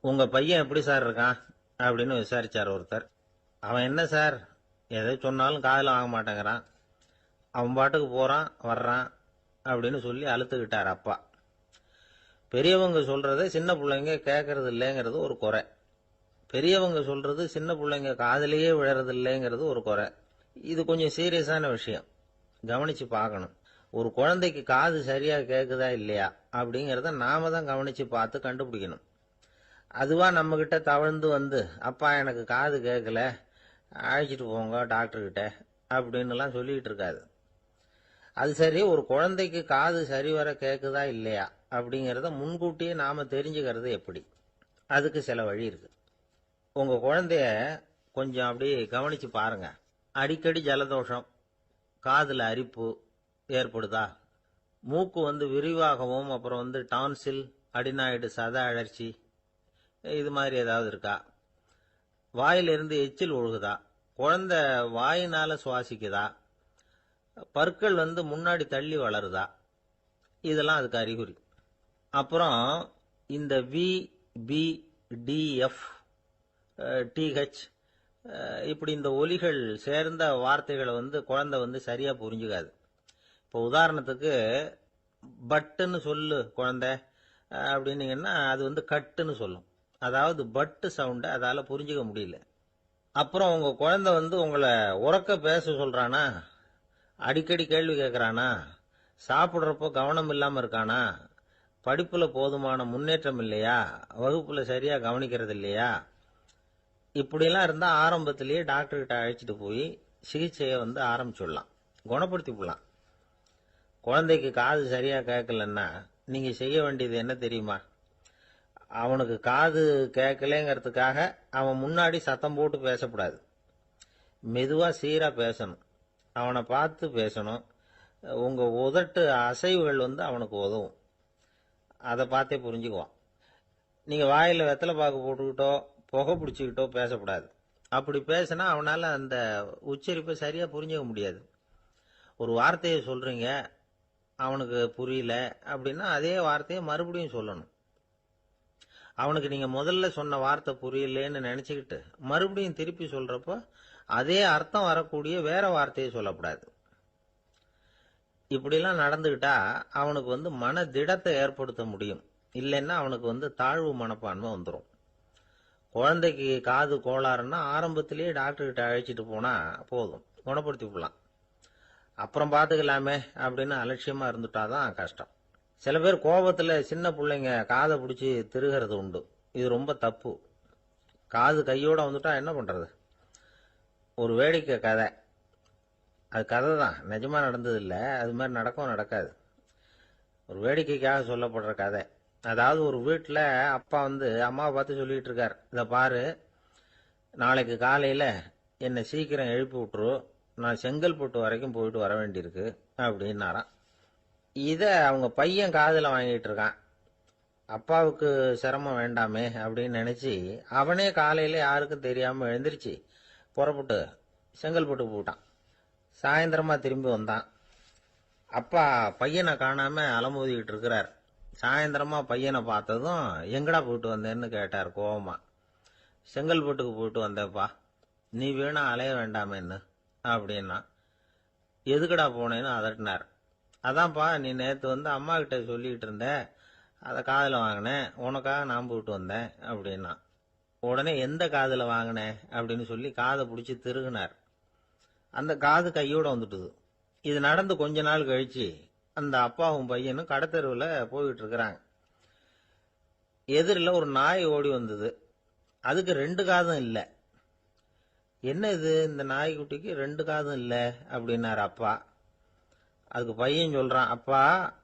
உங்க பையன் எப்படி சார் இருக்கான் அப்படின்னு விசாரிச்சார் ஒருத்தர். அவன் என்ன சார், எதை சொன்னாலும் காதில் வாங்க மாட்டேங்கிறான், அவன் பாட்டுக்கு போறான் வர்றான் அப்படின்னு சொல்லி அழுத்துக்கிட்டார் அப்பா. பெரியவங்க சொல்றத சின்ன பிள்ளைங்க கேட்கறது இல்லைங்கிறது ஒரு குறை. பெரியவங்க சொல்றது சின்ன பிள்ளைங்க காதலியே விழறது இல்லைங்கிறது ஒரு குறை. இது கொஞ்சம் சீரியஸான விஷயம், கவனிச்சு பார்க்கணும். ஒரு குழந்தைக்கு காது சரியா கேக்குதா இல்லையா அப்படிங்கறத நாம தான் கவனிச்சு பார்த்து கண்டுபிடிக்கணும். அதுவா நம்ம கிட்ட தவழ்ந்து வந்து அப்பா எனக்கு காது கேட்கல, அழைச்சிட்டு போங்க டாக்டர் கிட்ட அப்படின்னுலாம் சொல்லிட்டு இருக்காது. அது சரி, ஒரு குழந்தைக்கு காது சரிவர கேக்குதா இல்லையா அப்படிங்கறத முன்கூட்டியே நாம தெரிஞ்சுக்கிறது எப்படி? அதுக்கு சில வழி இருக்கு. உங்க குழந்தைய கொஞ்சம் அப்படியே கவனிச்சு பாருங்க. அடிக்கடி ஜலதோஷம், காதுல அரிப்பு ஏற்படுதா? மூக்கு விரிவாகவும் அப்புறம் டான்சில், அடினாய்டு, சத அழற்சி இது மாதிரி ஏதாவது இருக்கா? வாயிலிருந்து எச்சில் ஒழுகுதா? குழந்தை வாயினால சுவாசிக்குதா? பற்கள் முன்னாடி தள்ளி வளருதா? இதெல்லாம் அதுக்கு அறிகுறி. அப்புறம் இந்த V, P, D, F, DH இப்படி இந்த ஒலிகள் சேர்ந்த வார்த்தைகளை குழந்தை சரியா புரிஞ்சுக்காது. இப்போ உதாரணத்துக்கு பட்டுன்னு சொல்லு குழந்தை அப்படின்னீங்கன்னா அது கட்டுன்னு சொல்லும். அதாவது பட்டு சவுண்ட அதால புரிஞ்சுக்க முடியல. அப்புறம் உங்க குழந்தை உங்களை உறக்க பேச சொல்றானா, அடிக்கடி கேள்வி கேட்கறானா, சாப்பிடுறப்போ கவனம் இல்லாம இருக்கானா, படிப்புல போதுமான முன்னேற்றம் இல்லையா, வகுப்புல சரியா கவனிக்கிறது இல்லையா, இப்படியெல்லாம் இருந்தா ஆரம்பத்திலேயே டாக்டர் கிட்ட அழைச்சிட்டு போய் சிகிச்சையை ஆரம்பிச்சுடலாம், குணப்படுத்தி விடலாம். குழந்தைக்கு காது சரியா கேட்கலன்னா நீங்க செய்ய வேண்டியது என்ன தெரியுமா? அவனுக்கு காது கேட்கலங்கிறதுக்காக அவன் முன்னாடி சத்தம் போட்டு பேசக்கூடாது. மெதுவா சீரா பேசணும், அவனை பார்த்து பேசணும். உங்க உதட்டு அசைவுகள் அவனுக்கு உதவும், அதை பார்த்தே புரிஞ்சுக்குவான். நீங்க வாயில வெத்தலை பாக்கு போட்டுக்கிட்டோ புகை பிடிச்சிக்கிட்டோ பேசக்கூடாது. அப்படி பேசினா அவனால அந்த உச்சரிப்பை சரியா புரிஞ்சுக்க முடியாது. ஒரு வார்த்தையை சொல்றீங்க, அவனுக்கு புரியல அப்படின்னா அதே வார்த்தையை மறுபடியும் சொல்லணும். அவனுக்கு நீங்க முதல்ல சொன்ன வார்த்தை புரியலன்னு நினைச்சுக்கிட்டு மறுபடியும் திருப்பி சொல்றப்போ அதே அர்த்தம் வரக்கூடிய வேற வார்த்தையை சொல்லக்கூடாது. இப்படிலாம் நடந்துகிட்டா அவனுக்கு மன திடத்தை ஏற்படுத்த முடியும். இல்லைன்னா அவனுக்கு தாழ்வு மனப்பான்மை வந்துடும். குழந்தைக்கு காது கோளாறுன்னா ஆரம்பத்திலேயே டாக்டர் கிட்ட அழைச்சிட்டு போனா போதும், குணப்படுத்தி விடலாம். அப்புறம் பார்த்துக்கலாமே அப்படின்னு அலட்சியமா இருந்துட்டாதான் கஷ்டம். சில பேர் கோபத்துல சின்ன பிள்ளைங்க காதை பிடிச்சி திருகிறது உண்டு. இது ரொம்ப தப்பு. காது கையோட வந்துட்டா என்ன பண்றது? ஒரு வேடிக்கை கதை, அது கதை தான், நிஜமா நடந்தது இல்லை, அது மாதிரி நடக்கும் நடக்காது, ஒரு வேடிக்கைக்காக சொல்லப்படுற கதை. அதாவது ஒரு வீட்டில் அப்பா அம்மாவை பார்த்து சொல்லிட்டு இருக்கார், இதை பாரு, நாளைக்கு காலையில் என்னை சீக்கிரம் எழுப்பி விட்டுரு, நான் செங்கல்பட்டு வரைக்கும் போயிட்டு வர வேண்டியிருக்கு அப்படின்னாராம். இதை அவங்க பையன் காதில் வாங்கிட்டு இருக்கான். அப்பாவுக்கு சிரமம் வேண்டாமே அப்படின்னு நினைச்சு அவனே காலையில யாருக்கும் தெரியாம எழுந்திருச்சு புறப்பட்டு செங்கல்பட்டு போட்டான். சாயந்தரமா திரும்பி வந்தான். அப்பா பையனை காணாம அலமோதிக்கிட்டு இருக்கிறார். சாயந்தரமா பையனை பார்த்ததும் எங்கடா போயிட்டு வந்தேன்னு கேட்டார் கோவமா. செங்கல்பட்டுக்கு போயிட்டு வந்தேப்பா, நீ வேணா அலைய வேண்டாமேன்னு அப்படின்னா. எதுக்கடா போனேன்னு அதட்டினார். அதான்ப்பா, நீ நேற்று அம்மா கிட்ட சொல்லிக்கிட்டு இருந்த, அதை காதில் வாங்கினேன், உனக்காக நான் போயிட்டு வந்தேன் அப்படின்னா. உடனே எந்த காதில் வாங்கினேன் அப்படின்னு சொல்லி காதை பிடிச்சி திருகினார். அந்த காது கையோட வந்துட்டுது. இது நடந்து கொஞ்ச நாள் கழிச்சு அந்த அப்பாவும் பையனும் கடத்தெருவில் போயிட்டு இருக்கிறாங்க. எதிரில் ஒரு நாய் ஓடி வந்தது. அதுக்கு 2 காதும் இல்லை. என்ன இது, இந்த நாய்க்குட்டிக்கு 2 காதும் இல்லை அப்படின்னாரு அப்பா. அதுக்கு பையன் சொல்றான், அப்பா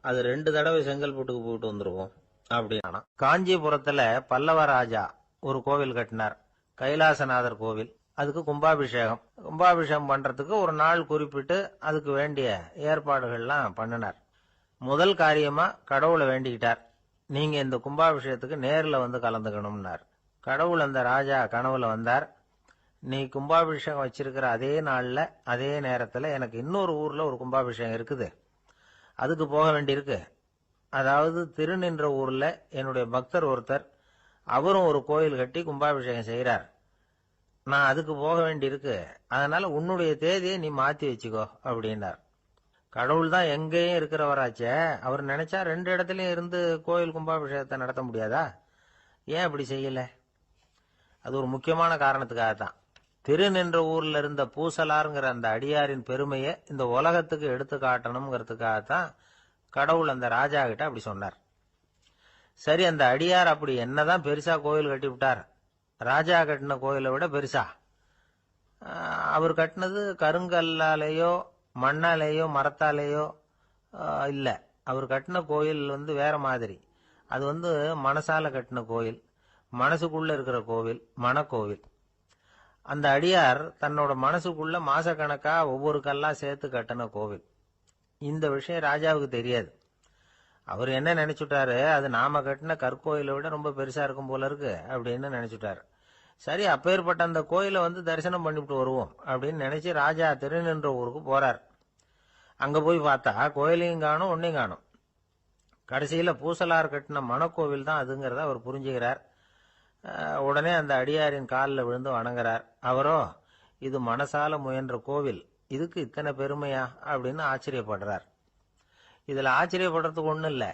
அது 2 தடவை செங்கல்பட்டுக்கு போயிட்டு வந்துருவோம் அப்படின்னா. காஞ்சிபுரத்துல பல்லவ ராஜா ஒரு கோவில் கட்டினார், கைலாசநாதர் கோவில். அதுக்கு கும்பாபிஷேகம் பண்றதுக்கு ஒரு நாள் குறிப்பிட்டு அதுக்கு வேண்டிய ஏற்பாடுகள்லாம் பண்ணினார். முதல் காரியமா கடவுளை வேண்டிக்கிட்டார், நீங்க இந்த கும்பாபிஷேகத்துக்கு நேரில் கலந்துக்கணும்னார். கடவுள் அந்த ராஜா கனவுல வந்தார். நீ கும்பாபிஷேகம் வச்சிருக்கிற அதே நாள்ல அதே நேரத்துல எனக்கு இன்னொரு ஊர்ல ஒரு கும்பாபிஷேகம் இருக்குது, அதுக்கு போக வேண்டியிருக்கு. அதாவது திருநின்ற ஊர்ல என்னுடைய பக்தர் ஒருத்தர் அவரும் ஒரு கோயில் கட்டி கும்பாபிஷேகம் செய்கிறார். நான் அதுக்கு போக வேண்டியிருக்கு, அதனால உன்னுடைய தேதியை நீ மாத்தி வச்சுக்கோ அப்படின்னார். கடவுள் தான் எங்கேயும் இருக்கிறவராச்சே, அவர் நினைச்சா 2 இடத்துலயும் இருந்து கோயில் கும்பாபிஷேகத்தை நடத்த முடியாதா? ஏன் அப்படி செய்யல? அது ஒரு முக்கியமான காரணத்துக்காகத்தான். திருநின்ற ஊர்ல இருந்த பூசலாருங்கிற அந்த அடியாரின் பெருமையை இந்த உலகத்துக்கு எடுத்து காட்டணுங்கிறதுக்காகத்தான் கடவுள் அந்த ராஜா கிட்ட அப்படி சொன்னார். சரி, அந்த அடியார் அப்படி என்னதான் பெருசா கோயில் கட்டி விட்டார்? ராஜா கட்டின கோயிலை விட பெருசா? அவர் கட்டினது கருங்கல்லாலேயோ மண்ணாலேயோ மரத்தாலேயோ இல்ல. அவர் கட்டின கோயில் வேற மாதிரி. அது மனசால கட்டின கோயில், மனசுக்குள்ள இருக்கிற கோவில், மனக்கோவில். அந்த அடியார் தன்னோட மனசுக்குள்ள மாசக்கணக்கா ஒவ்வொரு கல்லா சேர்த்து கட்டின கோவில். இந்த விஷயம் ராஜாவுக்கு தெரியாது. அவர் என்ன நினைச்சுட்டாரு, அது நாம கட்டின கற்கோயிலை விட ரொம்ப பெருசா இருக்கும் போல இருக்கு அப்படின்னு நினைச்சுட்டாரு. சரி, அப்பேற்பட்ட அந்த கோயிலை தரிசனம் பண்ணிவிட்டு வருவோம் அப்படின்னு நினைச்சு ராஜா திருநின்ற ஊருக்கு போறார். அங்க போய் பார்த்தா கோயிலையும் காணும், ஒன்னையும் காணும். கடைசியில பூசலார் கட்டின மணக்கோவில் தான் அதுங்கிறத அவர் புரிஞ்சுக்கிறார். உடனே அந்த அடியாரின் காலில் விழுந்து வணங்குறார். அவரோ, இது மனசால முயன்ற கோவில், இதுக்கு இத்தனை பெருமையா அப்படின்னு ஆச்சரியப்படுறார். இதுல ஆச்சரியப்படுறதுக்கு ஒண்ணும் இல்ல.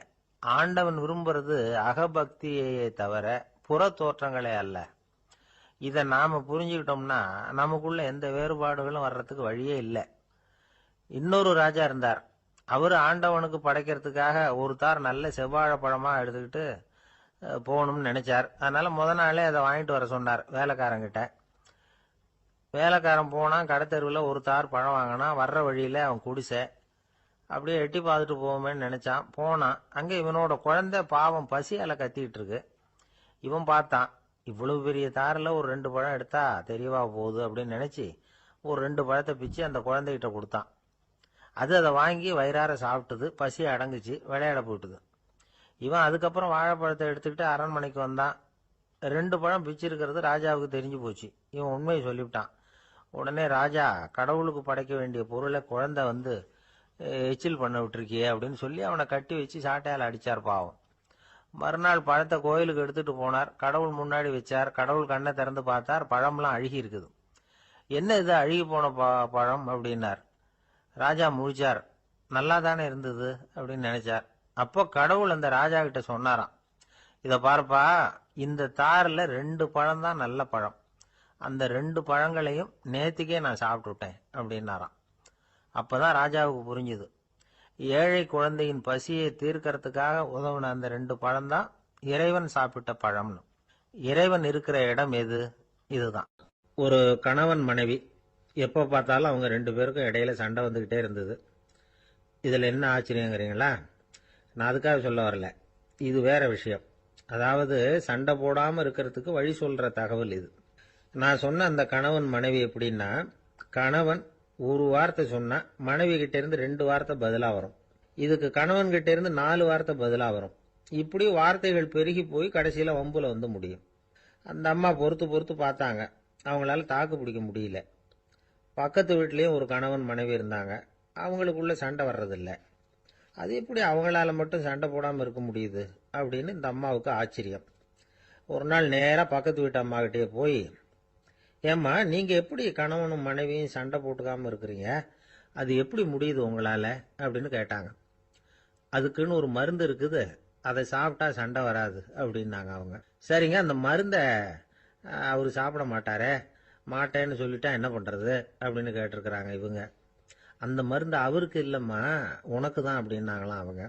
ஆண்டவன் விரும்புறது அகபக்தியை தவிர புற தோற்றங்களே அல்ல. இத நாம புரிஞ்சுக்கிட்டோம்னா நமக்குள்ள எந்த வேறுபாடுகளும் வர்றதுக்கு வழியே இல்லை. இன்னொரு ராஜா இருந்தார். அவரு ஆண்டவனுக்கு படைக்கிறதுக்காக ஒரு தார் நல்ல செவ்வாழை பழமா எடுத்துக்கிட்டு போகணும்னு நினைச்சார். அதனால முத நாளே அதை வாங்கிட்டு வர சொன்னார் வேலைக்காரங்கிட்ட. வேலைக்காரன் போனா, கடத்தெருவில் ஒரு தார் பழம் வாங்கினா. வர்ற வழியில அவன் குடிசை. அப்படியே எட்டி பார்த்துட்டு போவோமேன்னு நினைச்சான். போனான். அங்க இவனோட குழந்தை பாவம் பசியால கத்திட்டு இருக்கு. இவன் பார்த்தான், இவ்வளவு பெரிய தாரில் ஒரு 2 பழம் எடுத்தா தெரியவா போகுது அப்படின்னு நினைச்சு ஒரு 2 பழத்தை பிச்சு அந்த குழந்தைகிட்ட கொடுத்தான். அது அதை வாங்கி வயிறார சாப்பிட்டுது. பசி அடங்குச்சு, விளையாட போட்டுது. இவன் அதுக்கப்புறம் வாழைப்பழத்தை எடுத்துக்கிட்டு அரண்மனைக்கு வந்தான். 2 பழம் பிச்சிருக்கிறது ராஜாவுக்கு தெரிஞ்சு போச்சு. இவன் உண்மையை சொல்லிவிட்டான். உடனே ராஜா, கடவுளுக்கு படைக்க வேண்டிய பொருளை குழந்தை எச்சில் பண்ண விட்டுருக்கியே அப்படின்னு சொல்லி அவனை கட்டி வச்சு சாட்டையால் அடிச்சார் பாவம். மறுநாள் பழத்தை கோயிலுக்கு எடுத்துட்டு போனார். கடவுள் முன்னாடி வச்சார். கடவுள் கண்ணை திறந்து பார்த்தார், பழம்லாம் அழுகி இருக்குது. என்ன இது அழுகி போன பழம் அப்படின்னார். ராஜா முழிச்சார். நல்லா தானே இருந்தது அப்படின்னு நினைச்சார். அப்போ கடவுள் அந்த ராஜா கிட்ட சொன்னாராம், இத பார்ப்பா, இந்த தாரில் 2 பழம் தான் நல்ல பழம். அந்த 2 பழங்களையும் நேத்திக்கே நான் சாப்பிட்டுட்டேன் அப்படின்னாராம். அப்பதான் ராஜாவுக்கு புரிஞ்சுது, ஏழை குழந்தையின் பசியை தீர்க்கறதுக்காக உதவுன அந்த 2 பழம் தான் இறைவன் சாப்பிட்ட பழம்னு. இறைவன் இருக்கிற இடம் எது? இதுதான். ஒரு கணவன் மனைவி எப்ப பார்த்தாலும் அவங்க 2 பேருக்கும் இடையில சண்டை வந்துகிட்டே இருந்தது. இதுல என்ன ஆச்சரியங்கிறீங்களா? நான் அதுக்காக சொல்ல வரல, இது வேற விஷயம். அதாவது சண்டை போடாம இருக்கிறதுக்கு வழி சொல்ற தகவல் இது. நான் சொன்ன அந்த கணவன் மனைவி எப்படின்னா, கணவன் ஒரு வார்த்தை சொன்னா மனைவி கிட்ட இருந்து 2 வார்த்தை பதிலா வரும். இதுக்கு கணவன் கிட்ட இருந்து 4 வார்த்தை பதிலா வரும். இப்படி வார்த்தைகள் பெருகி போய் கடைசியில வம்புல முடியும். அந்த அம்மா பொறுத்து பொறுத்து பார்த்தாங்க. அவங்களால தாக்கு பிடிக்க முடியல. பக்கத்து வீட்லயும் ஒரு கணவன் மனைவி இருந்தாங்க. அவங்களுக்குள்ள சண்டை வர்றதில்லை. அது எப்படி அவங்களால மட்டும் சண்டை போடாம இருக்க முடியுது அப்படின்னு இந்த அம்மாவுக்கு ஆச்சரியம். ஒரு நாள் நேரா பக்கத்து வீட்டு அம்மா கிட்டே போய், ஏம்மா, நீங்க எப்படி கணவனும் மனைவியும் சண்டை போட்டுக்காம இருக்கிறீங்க? அது எப்படி முடியுது உங்களால அப்படின்னு கேட்டாங்க. அதுக்குன்னு ஒரு மருந்து இருக்குது, அதை சாப்பிட்டா சண்டை வராது அப்படின்னாங்க அவங்க. சரிங்க, அந்த மருந்தை அவரு சாப்பிட மாட்டாரே, மாட்டேன்னு சொல்லிட்டா என்ன பண்றது அப்படின்னு கேட்டிருக்கிறாங்க இவங்க. அந்த மருந்து அவருக்கு இல்லம்மா, உனக்கு தான் அப்படின்னாங்களாம் அவங்க.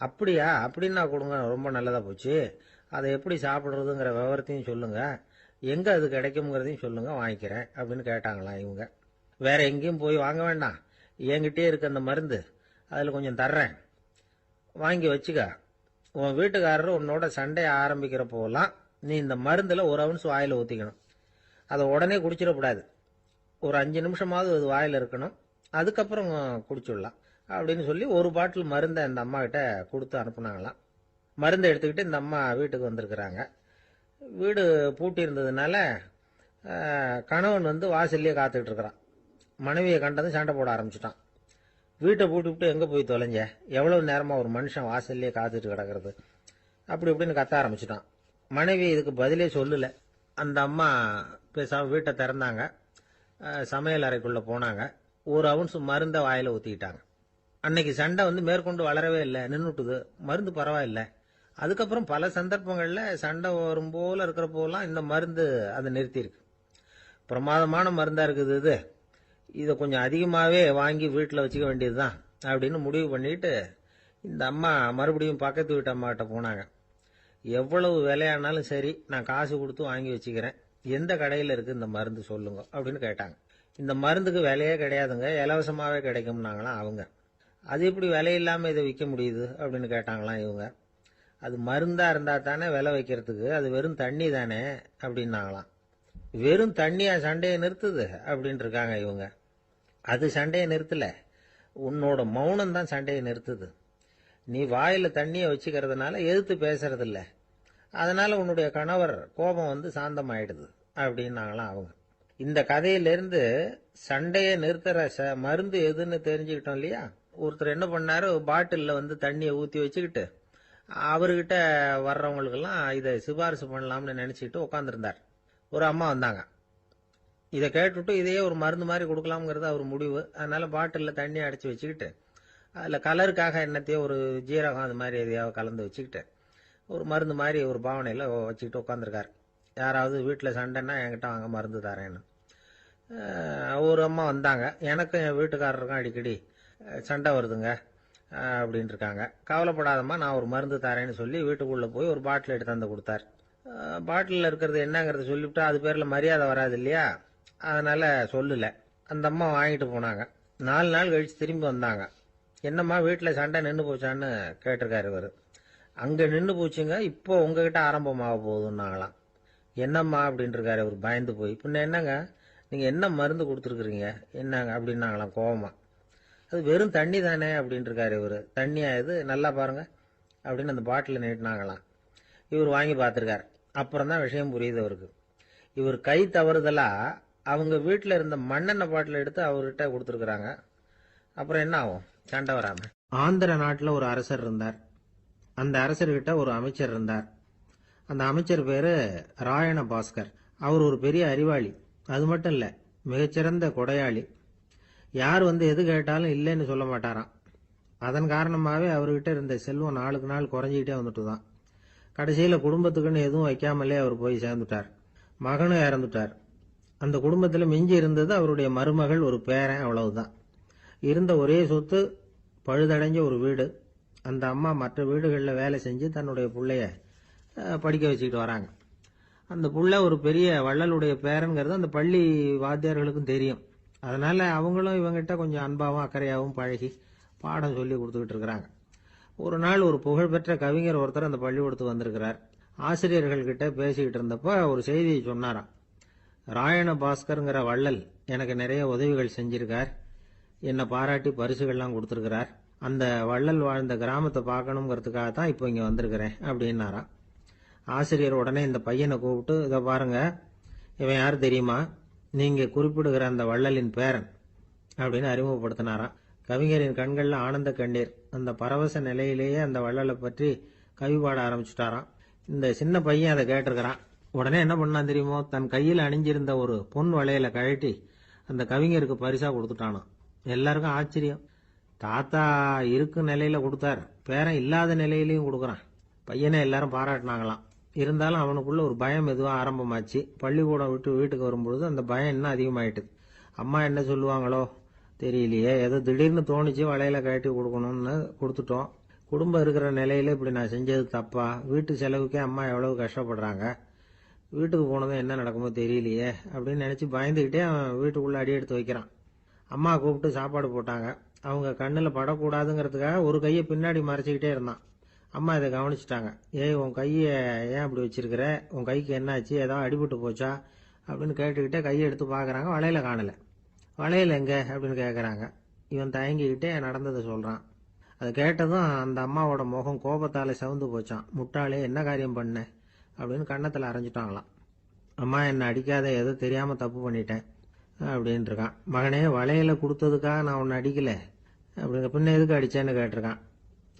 அப்படியா? அப்படின்னா கொடுங்க, ரொம்ப நல்லதா போச்சு. அதை எப்படி சாப்பிடுறதுங்கிற விவரத்தையும் சொல்லுங்க, எங்க அது கிடைக்கும்ங்கிறதையும் சொல்லுங்க, வாங்கிக்கிறேன் அப்படின்னு கேட்டாங்களாம் இவங்க. வேற எங்கேயும் போய் வாங்க வேண்டாம், என்கிட்டே இருக்க அந்த மருந்து, அதில் கொஞ்சம் தர்றேன், வாங்கி வச்சுக்க. உன் வீட்டுக்காரர் உன்னோட சண்டையை ஆரம்பிக்கிறப்போலாம் நீ இந்த மருந்தில் 1 ounce வாயில் ஊற்றிக்கணும். அதை உடனே குடிச்சிடக்கூடாது. ஒரு 5 நிமிஷமாவது அது வாயில் இருக்கணும், அதுக்கப்புறம் குடிச்சுடலாம் அப்படின்னு சொல்லி ஒரு பாட்டில் மருந்தை இந்த அம்மா கிட்ட கொடுத்து அனுப்புனாங்களாம். மருந்தை எடுத்துக்கிட்டு இந்த அம்மா வீட்டுக்கு வந்திருக்கிறாங்க. வீடு பூட்டி இருந்ததுனால கணவன் வாசல்லையே காத்துக்கிட்டு இருக்கிறான். மனைவியை கண்டதும் சண்டை போட ஆரம்பிச்சுட்டான். வீட்டை பூட்டி விட்டு எங்கே போய் தொலைஞ்ச, எவ்வளவு நேரமாக ஒரு மனுஷன் வாசல்லையே காத்துட்டு கிடக்கிறது, அப்படி இப்படின்னு கத்த ஆரம்பிச்சுட்டான். மனைவி இதுக்கு பதிலே சொல்லல. அந்த அம்மா பேசாம வீட்டை திறந்தாங்க. சமையல் அறைக்குள்ள போனாங்க. ஒரு அவுன்ஸ் மருந்தை வாயில ஊத்திக்கிட்டாங்க. அன்னைக்கு சண்டை மேற்கொண்டு வளரவே இல்லை, நின்றுட்டுது. மருந்து பரவாயில்ல. அதுக்கப்புறம் பல சந்தர்ப்பங்கள்ல சண்டை வரும் போல இருக்கிற போலாம் இந்த மருந்து அதை நிறுத்தியிருக்கு. பிரமாதமான மருந்தா இருக்குது இது. இதை கொஞ்சம் அதிகமாகவே வாங்கி வீட்டில் வச்சுக்க வேண்டியதுதான் அப்படின்னு முடிவு பண்ணிட்டு இந்த அம்மா மறுபடியும் பக்கத்து வீட்டு அம்மாட்ட போனாங்க. எவ்வளவு விலையானாலும் சரி, நான் காசு கொடுத்து வாங்கி வச்சுக்கிறேன், எந்த கடையில் இருக்கு இந்த மருந்து சொல்லுங்க அப்படின்னு கேட்டாங்க. இந்த மருந்துக்கு விலையே கிடையாதுங்க, இலவசமாகவே கிடைக்கும்னாங்களாம் அவங்க. அது எப்படி விலை இல்லாமல் இதை விற்க முடியுது அப்படின்னு கேட்டாங்களாம் இவங்க. அது மருந்தா இருந்தா தானே விலை வைக்கிறதுக்கு, அது வெறும் தண்ணி தானே அப்படின்னாங்களாம். வெறும் தண்ணியா சண்டையை நிறுத்துது அப்படின்னு இருக்காங்க இவங்க. அது சண்டையை நிறுத்தல, உன்னோட மௌனம் தான் சண்டையை நிறுத்துது. நீ வாயில தண்ணியை வச்சுக்கிறதுனால எதிர்த்து பேசுறது இல்ல, அதனால உன்னுடைய கணவர் கோபம் சாந்தமாயிடுது அப்படின்னாங்களாம் அவங்க. இந்த கதையிலிருந்து சண்டையை நிறுத்துற மருந்து எதுன்னு தெரிஞ்சுக்கிட்டோம் இல்லையா. ஒருத்தர் என்ன பண்ணாரு, பாட்டில்ல தண்ணியை ஊத்தி வச்சுக்கிட்டு அவர்கிட்ட வர்றவங்களுக்கெல்லாம் இதை சிபாரிசு பண்ணலாம்னு நினைச்சிட்டு உட்காந்துருந்தார். ஒரு அம்மா வந்தாங்க. இதை கேட்டுட்டு இதையே ஒரு மருந்து மாதிரி கொடுக்கலாம்ங்கிறது அவர் முடிவு. அதனால பாட்டிலில் தண்ணி அடைச்சி வச்சுக்கிட்டு அதில் கலருக்காக என்னத்தையோ ஒரு ஜீரகம் அது மாதிரி எதையாவது கலந்து வச்சுக்கிட்டு ஒரு மருந்து மாதிரி ஒரு பாவனையில் வச்சுக்கிட்டு உட்காந்துருக்காரு. யாராவது வீட்டில் சண்டைன்னா என்கிட்ட வாங்க மருந்து தரேன்னு. ஒரு அம்மா வந்தாங்க. எனக்கும் என் வீட்டுக்காரருக்கும் அடிக்கடி சண்டை வருதுங்க அப்படின்னு இருக்காங்க. கவலைப்படாதம்மா, நான் ஒரு மருந்து தரேன்னு சொல்லி வீட்டுக்குள்ளே போய் ஒரு பாட்டில் எடுத்து வந்து கொடுத்தார். பாட்டிலில் இருக்கிறது என்னங்கிறத சொல்லிவிட்டா அது பேரில் மரியாதை வராது இல்லையா, அதனால சொல்லல. அந்த அம்மா வாங்கிட்டு போனாங்க. 4 நாள் கழிச்சு திரும்பி வந்தாங்க. என்னம்மா வீட்டில் சண்டை நின்று போச்சான்னு கேட்டிருக்காரு இவர். அங்கே நின்று போச்சுங்க, இப்போ உங்ககிட்ட ஆரம்பமாக போகுதுன்னாங்களாம். என்னம்மா அப்படின்னு இருக்காரு இவர் பயந்து போய். பின்ன என்னங்க, நீங்கள் என்ன மருந்து கொடுத்துருக்குறீங்க என்னங்க அப்படின்னாங்களாம் கோவமா. அது வெறும் தண்ணி தானே அப்படின்னு இருக்காரு இவர். தண்ணியா இது, நல்லா பாருங்க அப்படின்னு அந்த பாட்டில் நீட்டினாங்களாம். இவர் வாங்கி பார்த்துருக்காரு. அப்புறம் தான் விஷயம் புரியுது அவருக்கு. இவர் கை தவறுதலா அவங்க வீட்டில் இருந்த மண்ணெண்ணெய் பாட்டில் எடுத்து அவர்கிட்ட கொடுத்துருக்குறாங்க. அப்புறம் என்ன ஆகும், சண்டை வராம. ஆந்திர நாட்டில் ஒரு அரசர் இருந்தார். அந்த அரசர்கிட்ட ஒரு அமைச்சர் இருந்தார். அந்த அமைச்சர் பேரு ராயண பாஸ்கர். அவர் ஒரு பெரிய அறிவாளி. அது மட்டும் இல்ல, மிகச்சிறந்த கொடையாளி. யார் எது கேட்டாலும் இல்லைன்னு சொல்ல மாட்டாராம். அதன் காரணமாகவே அவர்கிட்ட இருந்த செல்வம் நாளுக்கு நாள் குறைஞ்சிக்கிட்டே வந்துட்டு தான். கடைசியில் குடும்பத்துக்குன்னு எதுவும் வைக்காமலே அவர் போய் சேர்ந்துட்டார். மகனும் இறந்துட்டார். அந்த குடும்பத்தில் மிஞ்சி இருந்தது அவருடைய மருமகள், ஒரு பேரன், அவ்வளவுதான். இருந்த ஒரே சொத்து பழுதடைஞ்ச ஒரு வீடு. அந்த அம்மா மற்ற வீடுகளில் வேலை செஞ்சு தன்னுடைய பிள்ளைய படிக்க வச்சுக்கிட்டு வராங்க. அந்த புள்ள ஒரு பெரிய வள்ளலுடைய பேரன்கிறது அந்த பள்ளி வாத்தியார்களுக்கும் தெரியும். அதனால அவங்களும் இவங்கிட்ட கொஞ்சம் அன்பாகவும் அக்கறையாகவும் பழகி பாடம் சொல்லி கொடுத்துக்கிட்டு இருக்கிறாங்க. ஒரு நாள் ஒரு புகழ்பெற்ற கவிஞர் ஒருத்தர் அந்த பள்ளிக்கூடத்துக்கு வந்திருக்கிறார். ஆசிரியர்கள் கிட்ட பேசிக்கிட்டு இருந்தப்ப ஒரு செய்தியை சொன்னாராம். ராயண பாஸ்கருங்கிற வள்ளல் எனக்கு நிறைய உதவிகள் செஞ்சிருக்கார், என்னை பாராட்டி பரிசுகள்லாம் கொடுத்துருக்கிறார். அந்த வள்ளல் வாழ்ந்த கிராமத்தை பார்க்கணுங்கிறதுக்காக தான் இப்போ இங்கே வந்திருக்கிறேன் அப்படின்னாராம். ஆசிரியர் உடனே இந்த பையனை கூப்பிட்டு, இதை பாருங்க, இவன் யார் தெரியுமா, நீங்க குறிப்பிடுகிற அந்த வள்ளலின் பேரன் அப்படின்னு அறிமுகப்படுத்தினாராம். கவிஞரின் கண்கள்ல ஆனந்த கண்ணீர். அந்த பரவச நிலையிலேயே அந்த வள்ளலை பற்றி கவி பாட ஆரம்பிச்சுட்டாராம். இந்த சின்ன பையன் அதை கேட்டிருக்கிறான். உடனே என்ன பண்ணான் தெரியுமோ, தன் கையில் அணிஞ்சிருந்த ஒரு பொன் வளையலை கழட்டி அந்த கவிஞருக்கு பரிசா கொடுத்துட்டானாம். எல்லாருக்கும் ஆச்சரியம். தாத்தா இருக்கும் நிலையில கொடுத்தார், பேரன் இல்லாத நிலையிலையும் கொடுக்குறான். பையனை எல்லாரும் பாராட்டினாங்களாம். இருந்தாலும் அவனுக்குள்ள ஒரு பயம் எதுவும் ஆரம்பமாச்சு. பள்ளிக்கூடம் விட்டு வீட்டுக்கு வரும்பொழுது அந்த பயம் இன்னும் அதிகமாயிட்டுது. அம்மா என்ன சொல்லுவாங்களோ தெரியலையே, ஏதோ திடீர்னு தோணிச்சு வளையல கழட்டி கொடுக்கணும்னு கொடுத்துட்டோம். குடும்பம் இருக்கிற நிலையில இப்படி நான் செஞ்சது தப்பா, வீட்டு செலவுக்கே அம்மா எவ்வளவு கஷ்டப்படுறாங்க, வீட்டுக்கு போனதும் என்ன நடக்குமோ தெரியலையே அப்படின்னு நினைச்சு பயந்துகிட்டே அவன் வீட்டுக்குள்ள அடி எடுத்து வைக்கிறான். அம்மா கூப்பிட்டு சாப்பாடு போட்டாங்க. அவங்க கண்ணில் படக்கூடாதுங்கிறதுக்காக ஒரு கையை பின்னாடி மறைச்சிக்கிட்டே இருந்தான். அம்மா இதை கவனிச்சுட்டாங்க. ஏய், உன் கையை ஏன் அப்படி வச்சிருக்கிற, உன் கைக்கு என்னாச்சு, ஏதாவது அடிபட்டு போச்சா அப்படின்னு கேட்டுக்கிட்டே கையை எடுத்து பார்க்குறாங்க. வளையல காணலை. வளையல் எங்க அப்படின்னு கேட்குறாங்க. இவன் தயங்கிக்கிட்டே நடந்ததை சொல்கிறான். அதை கேட்டதும் அந்த அம்மாவோட முகம் கோபத்தால் செவந்து போச்சான். முட்டாளே, என்ன காரியம் பண்ண அப்படின்னு கன்னத்தில் அரைஞ்சிட்டாங்களாம். அம்மா, என்னை அடிக்காத, ஏதோ தெரியாமல் தப்பு பண்ணிட்டேன் அப்படின்னு இருக்கான். மகனே, வளையலை கொடுத்ததுக்காக நான் உன்னை அடிக்கலை அப்படின்னு, பின்ன எதுக்கு அடிச்சேன்னு கேட்டிருக்கான்.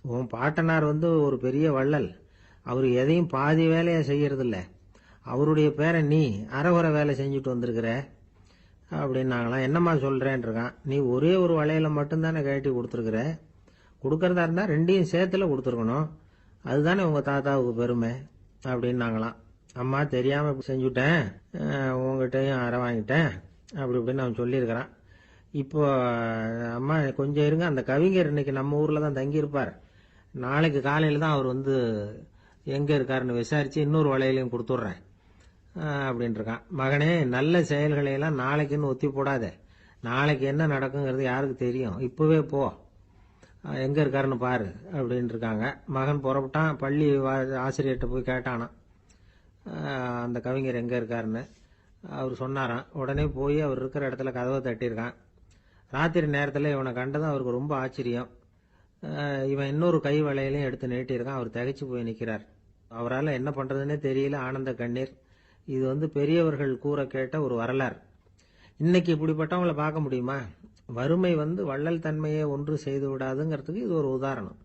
உன் பாட்டனார் ஒரு பெரிய வள்ளல், அவர் எதையும் பாதி வேலையா செய்யறதில்ல. அவருடைய பேரை நீ அரைகுறை வேலை செஞ்சுட்டு வந்திருக்கிற அப்படின்னாங்களாம். என்னம்மா சொல்றேன் இருக்கான். நீ ஒரே ஒரு வளையல மட்டும்தானே கழட்டி கொடுத்துருக்குற. கொடுக்கறதா இருந்தா ரெண்டையும் சேர்த்துல கொடுத்துருக்கணும். அதுதானே உங்க தாத்தாவுக்கு பெருமை அப்படின்னாங்களாம். அம்மா தெரியாம இப்படி செஞ்சுட்டேன், உங்ககிட்டயும் அரை வாங்கிட்டேன் அப்படி இப்படின்னு அவன் சொல்லியிருக்கிறான். இப்போ அம்மா கொஞ்சம் இருங்க, அந்த கவிஞர் இன்னைக்கு நம்ம ஊர்ல தான் தங்கியிருப்பார். நாளைக்கு காலையில தான் அவர் வந்து எங்க இருக்காருன்னு விசாரிச்சு இன்னொரு வளையலையும் கொடுத்துட்றேன் அப்படின்னு இருக்கான். மகனே, நல்ல செயல்களை எல்லாம் நாளைக்குன்னு ஒத்தி போடாத. நாளைக்கு என்ன நடக்குங்கிறது யாருக்கு தெரியும். இப்பவே போ, எங்க இருக்காருன்னு பாரு அப்படின்னு இருக்காங்க. மகன் புறப்பட்டான். பள்ளி ஆசிரியர்கிட்ட போய் கேட்டானா அந்த கவிஞர் எங்க இருக்காருன்னு. அவர் சொன்னாராம். உடனே போய் அவர் இருக்கிற இடத்துல கதவை தட்டியிருக்கான். ராத்திரி நேரத்தில் இவனை கண்டதும் அவருக்கு ரொம்ப ஆச்சரியம். இவன் இன்னொரு கை வளையலையும் எடுத்து நீட்டியிருக்கான். அவர் திகைச்சு போய் நிற்கிறார். அவரால் என்ன பண்றதுன்னே தெரியல. ஆனந்த கண்ணீர். இது வந்து பெரியவர்கள் கூற கேட்ட ஒரு வரலாறு. இன்னைக்கு இப்படிப்பட்டவங்களை பார்க்க முடியுமா? வறுமை வந்து வள்ளல் தன்மையை ஒன்று செய்து விடாதுங்கிறதுக்கு இது ஒரு உதாரணம்.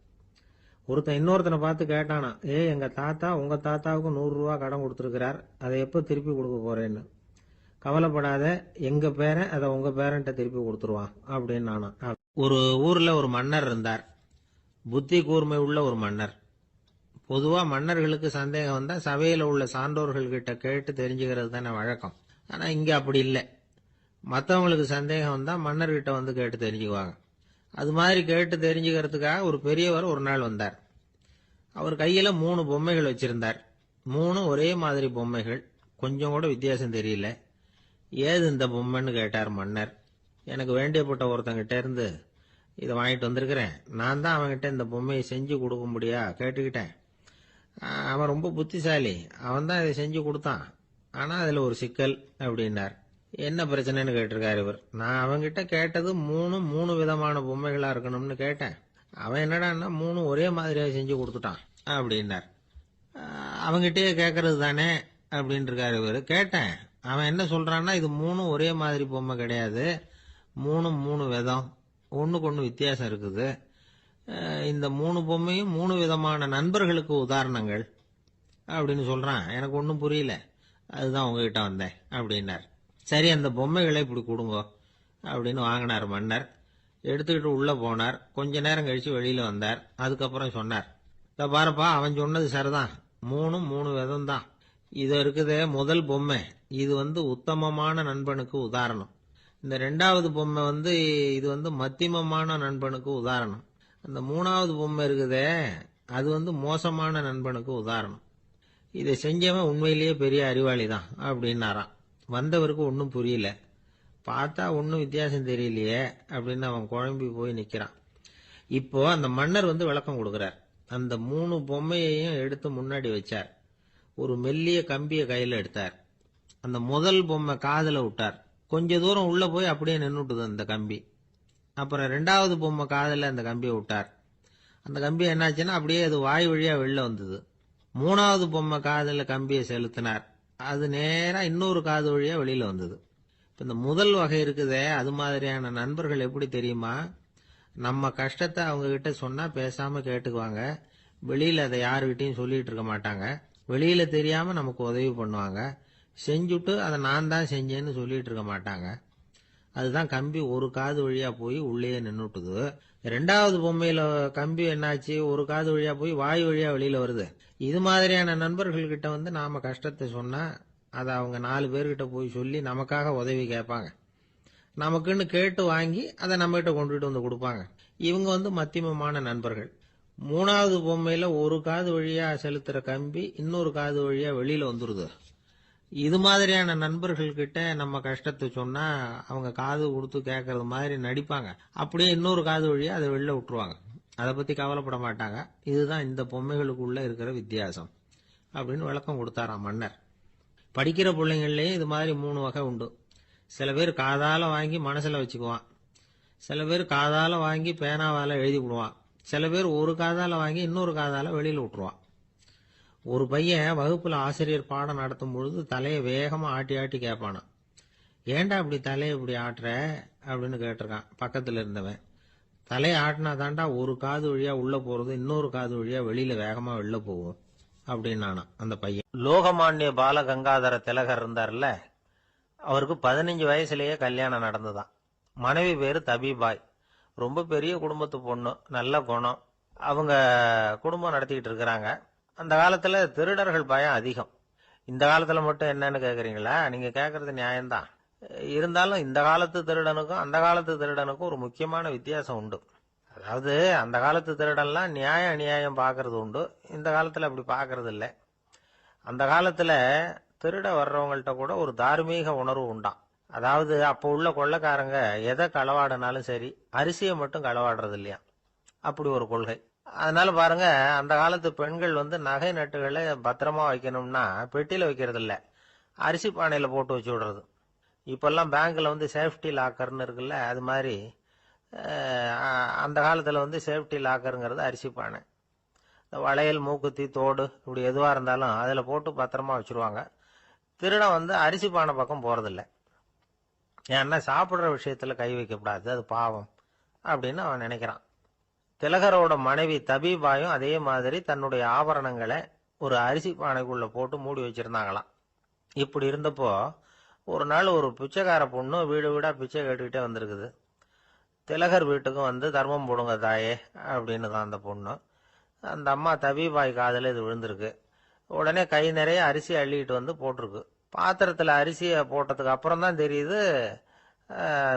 ஒருத்தன் இன்னொருத்தனை பார்த்து கேட்டானா, எங்க தாத்தா உங்க தாத்தாவுக்கு 100 ரூபா கடன் கொடுத்துருக்கிறார், அதை எப்போ திருப்பி கொடுக்க போறேன்னு. கவலைப்படாத, எங்க பேரன் அதை உங்க பேரன்ட்ட திருப்பி கொடுத்துருவான் அப்படின்னு நானா. ஒரு ஊர்ல ஒரு மன்னர் இருந்தார். புத்தி கூர்மை உள்ள ஒரு மன்னர். பொதுவா மன்னர்களுக்கு சந்தேகம் வந்தா சபையில உள்ள சான்றோர்கள் கிட்ட கேட்டு தெரிஞ்சுக்கிறது தானே வழக்கம். ஆனா இங்க அப்படி இல்லை. மற்றவங்களுக்கு சந்தேகம் வந்தா மன்னர்கிட்ட வந்து கேட்டு தெரிஞ்சுக்குவாங்க. அது மாதிரி கேட்டு தெரிஞ்சுக்கிறதுக்காக ஒரு பெரியவர் ஒரு நாள் வந்தார். அவர் கையில 3 பொம்மைகள் வச்சிருந்தார். 3 ஒரே மாதிரி பொம்மைகள், கொஞ்சம் கூட வித்தியாசம் தெரியல. ஏது இந்த பொம்மைன்னு கேட்டார் மன்னர். எனக்கு வேண்டியப்பட்ட ஒருத்தங்கிட்ட இருந்து இதை வாங்கிட்டு வந்திருக்கிறேன். நான் தான் அவன்கிட்ட இந்த பொம்மையை செஞ்சு கொடுக்கும்படியா கேட்டுக்கிட்டேன். அவன் ரொம்ப புத்திசாலி, அவன் தான் இதை செஞ்சு கொடுத்தான். ஆனா அதுல ஒரு சிக்கல் அப்படின்னார். என்ன பிரச்சனைன்னு கேட்டிருக்காரு இவர். நான் அவன்கிட்ட கேட்டது 3 விதமான பொம்மைகளா இருக்கணும்னு கேட்டேன். அவன் என்னடான்னா 3 ஒரே மாதிரியா செஞ்சு கொடுத்துட்டான் அப்படின்னார். அவன்கிட்டயே கேட்கறது தானே அப்படின்னு இருக்காரு இவர். கேட்டேன். அவன் என்ன சொல்றான்னா, இது 3 ஒரே மாதிரி பொம்மை கிடையாது, 3 விதம், ஒண்ணுக்கு ஒண்ணு வித்தியாசம் இருக்குது. இந்த 3 பொம்மையும் 3 விதமான நண்பர்களுக்கு உதாரணங்கள் அப்படின்னு சொல்றான். எனக்கு ஒன்றும் புரியல, அதுதான் உங்ககிட்ட வந்தேன் அப்படின்னார். சரி, அந்த பொம்மைகளை இப்படி கொடுங்க அப்படின்னு வாங்கினார் மன்னர். எடுத்துக்கிட்டு உள்ள போனார். கொஞ்ச நேரம் கழிச்சு வெளியில வந்தார். அதுக்கப்புறம் சொன்னார், இத பாருப்பா, அவன் சொன்னது சரிதான், 3 விதம் தான். இது இருக்குதே முதல் பொம்மை, இது வந்து உத்தமமான நண்பனுக்கு உதாரணம். இந்த 2வது பொம்மை வந்து இது வந்து மத்தியமமான நண்பனுக்கு உதாரணம். அந்த 3வது பொம்மை இருக்குதே அது வந்து மோசமான நண்பனுக்கு உதாரணம். இதை செஞ்சவன் உண்மையிலேயே பெரிய அறிவாளி தான் அப்படின்னாராம். வந்தவருக்கு ஒன்றும் புரியல. பார்த்தா ஒன்றும் வித்தியாசம் தெரியலையே அப்படின்னு அவன் குழம்பி போய் நிக்கிறான். இப்போ அந்த மன்னர் வந்து விளக்கம் கொடுக்கிறார். அந்த 3 பொம்மையையும் எடுத்து முன்னாடி வச்சார். ஒரு மெல்லிய கம்பிய கையில எடுத்தார். அந்த முதல் பொம்மை காதுல விட்டார். கொஞ்ச தூரம் உள்ள போய் அப்படியே நின்னுட்டுது அந்த கம்பி. அப்புறம் 2வது பொம்மை காதுல அந்த கம்பியை விட்டார். அந்த கம்பி என்னாச்சுன்னா அப்படியே அது வாய் வழியா வெளில வந்தது. 3வது பொம்மை காதுல கம்பியை செலுத்தினார். அது நேரா இன்னொரு காது வழியா வெளியில வந்தது. இப்ப இந்த முதல் வகை இருக்குதே, அது மாதிரியான நண்பர்கள் எப்படி தெரியுமா? நம்ம கஷ்டத்தை அவங்க கிட்ட சொன்னா பேசாம கேட்டுக்குவாங்க. வெளியில அதை யாருகிட்டையும் சொல்லிட்டு இருக்க மாட்டாங்க. வெளியில தெரியாம நமக்கு உதவி பண்ணுவாங்க. செஞ்சுட்டு அதை நான் தான் செஞ்சேன்னு சொல்லிட்டு இருக்க மாட்டாங்க. அதுதான் கம்பி ஒரு காது வழியா போய் உள்ளேயே நின்னுட்டுது. 2வது பொம்மையில கம்பி என்னாச்சு, ஒரு காது வழியா போய் வாய் வழியா வெளியில வருது. இது மாதிரியான நண்பர்கள் கிட்ட வந்து நாம கஷ்டத்தை சொன்னா அதை அவங்க 4 பேர்கிட்ட போய் சொல்லி நமக்காக உதவி கேட்பாங்க. நமக்குன்னு கேட்டு வாங்கி அதை நம்ம கிட்ட கொண்டுட்டு வந்து கொடுப்பாங்க. இவங்க வந்து மத்தியமமான நண்பர்கள். 3வது பொம்மையில ஒரு காது வழியா செலுத்துற கம்பி இன்னொரு காது வழியா வெளியில வந்துருது. இது மாதிரியான நண்பர்கள் கிட்ட நம்ம கஷ்டத்தை சொன்னா அவங்க காது கொடுத்து கேட்கறது மாதிரி நடிப்பாங்க. அப்படியே இன்னொரு காது வழியா அதை வெளில விட்டுருவாங்க. அதை பத்தி கவலைப்பட மாட்டாங்க. இதுதான் இந்த பொம்மைகளுக்குள்ள இருக்கிற வித்தியாசம் அப்படின்னு விளக்கம் கொடுத்தாராம் மன்னர். படிக்கிற பிள்ளைங்கள்லயும் இது மாதிரி 3 வகை உண்டு. சில பேர் காதால வாங்கி மனசுல வச்சுக்குவான். சில பேர் காதால வாங்கி பேனாவால எழுதி விடுவான். சில பேர் ஒரு காதால வாங்கி இன்னொரு காதால வெளியில விட்டுருவான். ஒரு பையன் வகுப்புல ஆசிரியர் பாடம் நடத்தும் பொழுது தலையை வேகமா ஆட்டி ஆட்டி கேட்பானான். ஏண்டா இப்படி தலையை இப்படி ஆட்டுற அப்படின்னு கேட்டிருக்கான் பக்கத்துல இருந்தவன். தலையை ஆட்டினா தாண்டா ஒரு காது வழியா உள்ள போறது இன்னொரு காது வழியா வெளியில வேகமா வெளில போகும் அப்படின்னு அந்த பையன். லோகமானிய பாலகங்காதர திலகர் இருந்தார்ல, அவருக்கு 15 வயசுலயே கல்யாணம் நடந்துதான். மனைவி பேரு தபிபாய். ரொம்ப பெரிய குடும்பத்து பொண்ணு, நல்ல குணம். அவங்க குடும்பம் நடத்திக்கிட்டு இருக்கிறாங்க. அந்த காலத்துல திருடர்கள் பயம் அதிகம். இந்த காலத்துல மட்டும் என்னன்னு கேக்குறீங்களா? நீங்க கேக்குறது நியாயம்தான். இருந்தாலும் இந்த காலத்து திருடனுக்கும் அந்த காலத்து திருடனுக்கும் ஒரு முக்கியமான வித்தியாசம் உண்டு. அதாவது அந்த காலத்து திருடன்லாம் நியாயம் அநியாயம் பாக்குறது உண்டு, இந்த காலத்துல அப்படி பாக்குறது இல்லை. அந்த காலத்துல திருட வர்றவங்கள்ட்ட கூட ஒரு தார்மீக உணர்வு உண்டாம். அதாவது அப்போ உள்ள கொள்ளைக்காரங்க எதை களவாடினாலும் சரி, அரிசியை மட்டும் களவாடுறது இல்லையா, அப்படி ஒரு கொள்கை. அதனால பாருங்க, அந்த காலத்து பெண்கள் நகை நட்டுகளை பத்திரமா வைக்கணும்னா பெட்டியில வைக்கிறது இல்ல, அரிசி பானையில போட்டு வச்சு விடுறது. இப்பெல்லாம் பேங்க்ல சேஃப்டி லாக்கர்னு இருக்குல்ல, அது மாதிரி அந்த காலத்துல சேஃப்டி லாக்கருங்கிறது அரிசி பானை. இந்த வளையல், மூக்குத்தி, தோடு இப்படி எதுவா இருந்தாலும் அதுல போட்டு பத்திரமா வச்சிருவாங்க. திருடன் அரிசி பானை பக்கம் போறதில்ல. ஏன்னா சாப்பிடுற விஷயத்துல கை வைக்கக்கூடாது, அது பாவம் அப்படின்னு அவன் நினைக்கிறான். திலகரோட மனைவி தபீபாயும் அதே மாதிரி தன்னுடைய ஆபரணங்களை ஒரு அரிசி பானைக்குள்ள போட்டு மூடி வச்சிருந்தாங்களாம். இப்படி இருந்தப்போ ஒரு நாள் ஒரு பிச்சைக்கார பொண்ணு வீடு வீடா பிச்சை கேட்டுக்கிட்டே வந்திருக்குது. திலகர் வீட்டுக்கும் தர்மம் போடுங்க தாயே அப்படின்னு தான் அந்த பொண்ணு. அந்த அம்மா தபீபாய் காதுல இது விழுந்திருக்கு. உடனே கை நிறைய அரிசி அள்ளிட்டு போட்டிருக்கு. பாத்திரத்துல அரிசியை போட்டதுக்கு அப்புறம் தான் தெரியுது,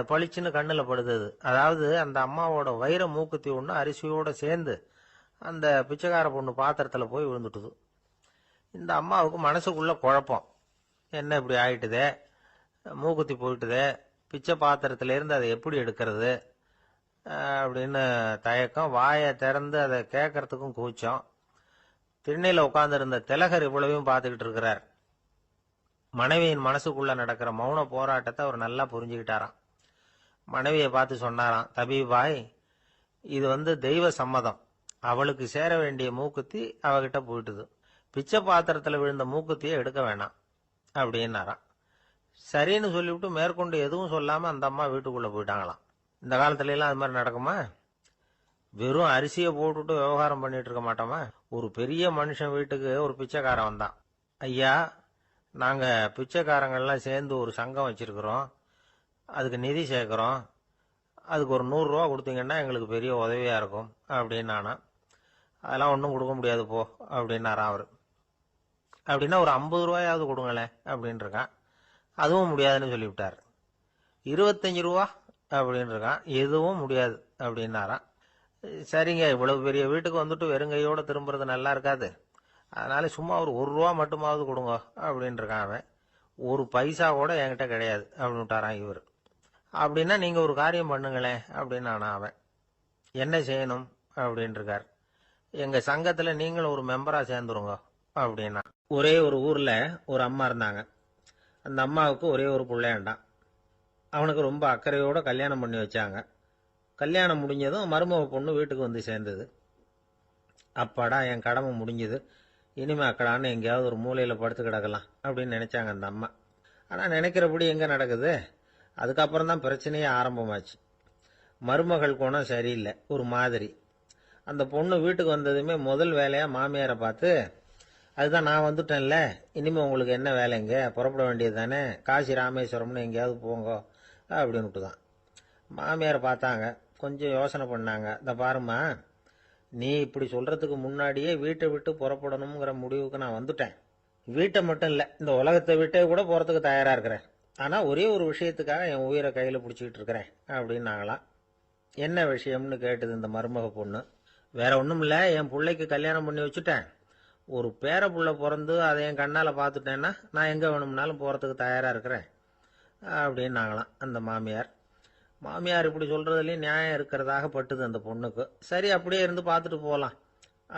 பளிச்சுன்னு கண்ணுல படுது. அதாவது அந்த அம்மாவோட வைர மூக்குத்தி ஒண்ணு அரிசியோட சேர்ந்து அந்த பிச்சைக்கார பொண்ணு பாத்திரத்துல போய் விழுந்துட்டுது. இந்த அம்மாவுக்கு மனசுக்குள்ள குழப்பம், என்ன இப்படி ஆயிட்டுதே, மூக்குத்தி போயிட்டுதே, பிச்சை பாத்திரத்துல இருந்து அதை எப்படி எடுக்கிறது அப்படின்னு தயக்கம். வாயை திறந்து அதை கேட்கறதுக்கும் கூச்சம். திண்ணையில உட்கார்ந்து இருந்த திலகர் இவ்வளவையும் பார்த்துக்கிட்டு இருக்கிறார். மனைவியின் மனசுக்குள்ள நடக்கிற மௌன போராட்டத்தை அவர் நல்லா புரிஞ்சுக்கிட்டாராம். மனைவியை பார்த்து சொன்னாராம், தபீபாய், இது தெய்வ சம்மதம். அவளுக்கு சேர வேண்டிய மூக்குத்தி அவகிட்ட போயிட்டுது. பிச்சை பாத்திரத்துல விழுந்த மூக்குத்தியை எடுக்க வேணாம் அப்படின்னாராம். சரின்னு சொல்லிவிட்டு மேற்கொண்டு எதுவும் சொல்லாம அந்த அம்மா வீட்டுக்குள்ள போயிட்டாங்களாம். இந்த காலத்துல எல்லாம் அது மாதிரி நடக்குமா? வெறும் அரிசியை போட்டுட்டு விவகாரம் பண்ணிட்டு இருக்க மாட்டோமா? ஒரு பெரிய மனுஷன் வீட்டுக்கு ஒரு பிச்சைக்காரன் வந்தான். ஐயா, நாங்க பிச்சைக்காரங்கள்லாம் சேர்ந்து ஒரு சங்கம் வச்சிருக்கிறோம், அதுக்கு நிதி சேர்க்கிறோம், அதுக்கு ஒரு 100 ரூபா கொடுத்தீங்கன்னா எங்களுக்கு பெரிய உதவியா இருக்கும் அப்படின்னானா. அதெல்லாம் ஒன்றும் கொடுக்க முடியாது போ அப்படின்னாராம் அவரு. அப்படின்னா ஒரு 50 ரூபாயாவது கொடுங்களேன் அப்படின்னு இருக்கான். அதுவும் முடியாதுன்னு சொல்லிவிட்டார். 25 ரூபா அப்படின்னு இருக்கான். எதுவும் முடியாது அப்படின்னாராம். சரிங்க, இவ்வளவு பெரிய வீட்டுக்கு வெறுங்கையோட திரும்புறது நல்லா இருக்காது, அதனால சும்மா ஒரு 1 ரூபா மட்டுமாவது கொடுங்க அப்படின்னு இருக்கான் அவன். ஒரு பைசா கூட என்கிட்ட கிடையாது அப்படின்னு விட்டாரான் இவர். அப்படின்னா நீங்க ஒரு காரியம் பண்ணுங்களேன் அப்படின்னானா அவன். என்ன செய்யணும் அப்படின்னு இருக்கார். எங்க சங்கத்துல நீங்களும் ஒரு மெம்பரா சேர்ந்துருங்க அப்படின்னா. ஒரே ஒரு ஊர்ல ஒரு அம்மா இருந்தாங்க. அந்த அம்மாவுக்கு ஒரே ஒரு பிள்ளையாண்டான். அவனுக்கு ரொம்ப அக்கறையோட கல்யாணம் பண்ணி வச்சாங்க. கல்யாணம் முடிஞ்சதும் மருமக பொண்ணு வீட்டுக்கு சேர்ந்தது. அப்பாடா, என் கடமை முடிஞ்சது, இனிமே அக்கடான்னு எங்கேயாவது ஒரு மூலையில படுத்து கிடக்கலாம் அப்படின்னு நினைச்சாங்க அந்த அம்மா. ஆனா நினைக்கிறபடி எங்க நடக்குது? அதுக்கப்புறம் தான் பிரச்சனையே ஆரம்பமாச்சு. மருமகள் குணம் சரியில்லை, ஒரு மாதிரி. அந்த பொண்ணு வீட்டுக்கு வந்ததுமே முதல் வேலையா மாமியாரை பார்த்து, அதுதான் நான் வந்துட்டேன்ல, இனிமே உங்களுக்கு என்ன வேலைங்க, புறப்பட வேண்டியது தானே, காசி ராமேஸ்வரம்னு எங்கேயாவது போங்க அப்படின்னுட்டு தான். மாமியாரை பார்த்தாங்க, கொஞ்சம் யோசனை பண்ணாங்க. இந்த பாருமா, நீ இப்படி சொல்றதுக்கு முன்னாடியே வீட்டை விட்டு புறப்படணுங்கிற முடிவுக்கு நான் வந்துட்டேன். வீட்டை மட்டும் இல்ல, இந்த உலகத்தை விட்டே கூட போறதுக்கு தயாரா இருக்கிறேன். ஆனா ஒரே ஒரு விஷயத்துக்காக என் உயிரை கையில பிடிச்சிக்கிட்டு இருக்கிறேன் அப்படின்னாங்களாம். என்ன விஷயம்னு கேட்டது இந்த மருமக பொண்ணு. வேற ஒண்ணும் இல்ல, என் பிள்ளைக்கு கல்யாணம் பண்ணி வச்சுட்டேன். ஒரு பேர புள்ள பிறந்து அதை என் கண்ணால பாத்துட்டேன்னா நான் எங்க வேணும்னாலும் போறதுக்கு தயாரா இருக்கிறேன் அப்படின்னாங்களாம் அந்த மாமியார். மாமியார் இப்படி சொல்றதுலயும் நியாயம் இருக்கிறதாக பட்டுது அந்த பொண்ணுக்கு. சரி, அப்படியே இருந்து பார்த்துட்டு போகலாம்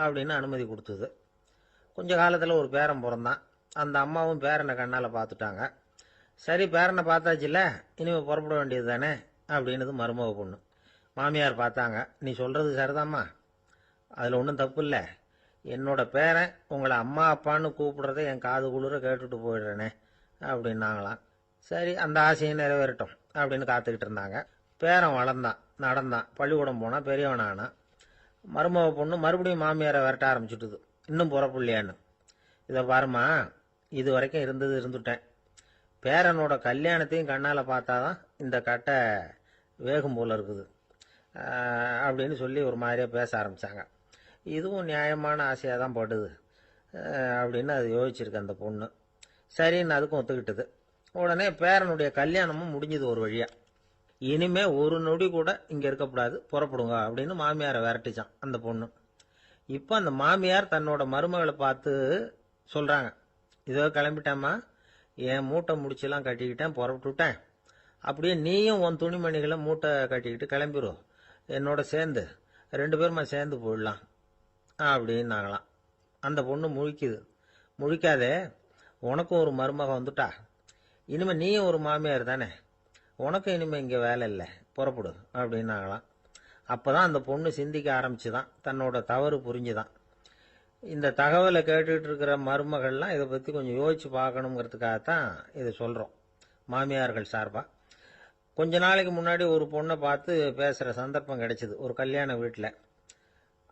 அப்படின்னு அனுமதி கொடுத்தது. கொஞ்ச காலத்துல ஒரு பேரன் பிறந்தான். அந்த அம்மாவும் பேரனை கண்ணால பார்த்துட்டாங்க. சரி, பேரனை பார்த்தாச்சுல்ல, இனிமே புறப்பட வேண்டியது தானே அப்படின்னது மருமக பொண்ணு. மாமியார் பார்த்தாங்க, நீ சொல்றது சரிதாம்மா, அதுல ஒன்றும் தப்பு இல்லை. என்னோட பேரன் உங்களை அம்மா அப்பான்னு கூப்பிடுறத என் காது குளிர கேட்டுட்டு போயிடுறேனே அப்படின்னாங்களாம். சரி, அந்த ஆசையை நிறைவேறட்டும் அப்படின்னு காத்துக்கிட்டு இருந்தாங்க. பேரன் வளர்ந்தான், நடந்தான், பள்ளிக்கூடம் போனா, பெரியவனானா. மருமக பொண்ணு மறுபடியும் மாமியாரை விரட்ட ஆரம்பிச்சுட்டுது, இன்னும் புறப்புள்ளையான்னு. இதை பாருமா, இது வரைக்கும் இருந்தது இருந்துட்டேன். பேரனோட கல்யாணத்தையும் கண்ணால் பார்த்தாதான் இந்த கட்டை வேகும் போல இருக்குது அப்படின்னு சொல்லி ஒரு மாதிரியாக பேச ஆரம்பித்தாங்க. இதுவும் நியாயமான ஆசையாக தான் படுது அப்படின்னு அது யோசிச்சிருக்கு அந்த பொண்ணு. சரின்னு அதுக்கும் ஒத்துக்கிட்டது. உடனே பேரனுடைய கல்யாணமும் முடிஞ்சது ஒரு வழியா. இனிமே ஒரு நொடி கூட இங்கே இருக்கக்கூடாது, புறப்படுங்க அப்படின்னு மாமியாரை விரட்டிச்சான் அந்த பொண்ணு. இப்போ அந்த மாமியார் தன்னோட மருமகளை பார்த்து சொல்கிறாங்க, இதோ கிளம்பிட்டேம்மா, என் மூட்டை முடிச்செல்லாம் கட்டிக்கிட்டேன், புறப்பட்டுவிட்டேன். அப்படியே நீயும் உன் துணிமணிகளை மூட்டை கட்டிக்கிட்டு கிளம்பிடும், என்னோட சேர்ந்து 2 பேருமா சேர்ந்து போயிடலாம் அப்படின்னாங்களாம். அந்த பொண்ணு முழிக்குது. முழிக்காதே, உனக்கும் ஒரு மருமக வந்துட்டா, இனிமேல் நீயும் ஒரு மாமியார் தானே, உனக்கும் இனிமேல் இங்கே வேலை இல்லை, புறப்படு அப்படின்னாங்களாம். அப்போ தான் அந்த பொண்ணு சிந்திக்க ஆரம்பிச்சுதான், தன்னோட தவறு புரிஞ்சுதான். இந்த தகவலை கேட்டுக்கிட்டு இருக்கிற மருமகள்லாம் இதை பற்றி கொஞ்சம் யோசிச்சு பார்க்கணுங்கிறதுக்காகத்தான் இதை சொல்கிறோம் மாமியார்கள் சார்பாக. கொஞ்ச நாளைக்கு முன்னாடி ஒரு பொண்ணை பார்த்து பேசுகிற சந்தர்ப்பம் கிடைச்சிது ஒரு கல்யாண வீட்டில்.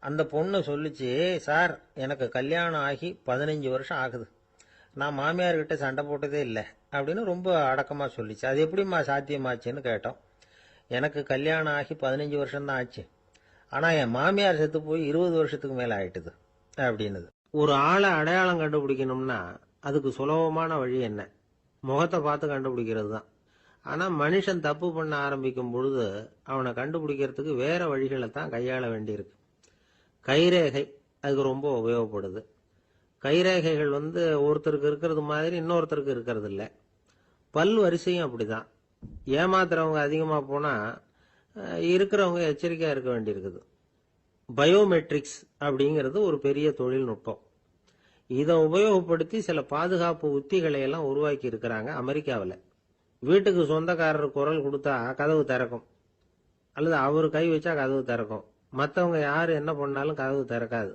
அந்த பொண்ணு சொல்லிச்சு, சார் எனக்கு கல்யாணம் ஆகி 15 வருஷம் ஆகுது, நான் மாமியார்கிட்ட சண்டை போட்டதே இல்லை அப்படின்னு ரொம்ப அடக்கமாக சொல்லிச்சு. அது எப்படிம்மா சாத்தியமாச்சுன்னு கேட்டோம். எனக்கு கல்யாணம் ஆகி 15 வருஷம்தான் ஆச்சு, ஆனால் என் மாமியார் செத்து போய் 20 வருஷத்துக்கு மேலே ஆயிட்டுது அப்படின்னுது. ஒரு ஆளை அடையாளம் கண்டுபிடிக்கணும்னா அதுக்கு சுலபமான வழி என்ன? முகத்தை பார்த்து கண்டுபிடிக்கிறது தான். ஆனால் மனுஷன் தப்பு பண்ண ஆரம்பிக்கும் பொழுது அவனை கண்டுபிடிக்கிறதுக்கு வேற வழிகளை தான் கையாள வேண்டியிருக்கு. கைரேகை அதுக்கு ரொம்ப உபயோகப்படுது. கைரேகைகள் ஒருத்தருக்கு இருக்கிறது மாதிரி இன்னொருத்தருக்கு இருக்கிறது இல்லை. பல் வரிசையும் அப்படிதான். ஏமாத்துறவங்க அதிகமாக போனால் இருக்கிறவங்க எச்சரிக்கையாக இருக்க வேண்டியிருக்குது. பயோமெட்ரிக்ஸ் அப்படிங்கிறது ஒரு பெரிய தொழில்நுட்பம். இதை உபயோகப்படுத்தி சில பாதுகாப்பு உத்திகளை எல்லாம் உருவாக்கி இருக்கிறாங்க அமெரிக்காவில். வீட்டுக்கு சொந்தக்காரர் குரல் கொடுத்தா கதவு திறக்கும், அல்லது அவர் கை வச்சா கதவு திறக்கும். மற்றவங்க யார் என்ன பண்ணாலும் கதவு திறக்காது.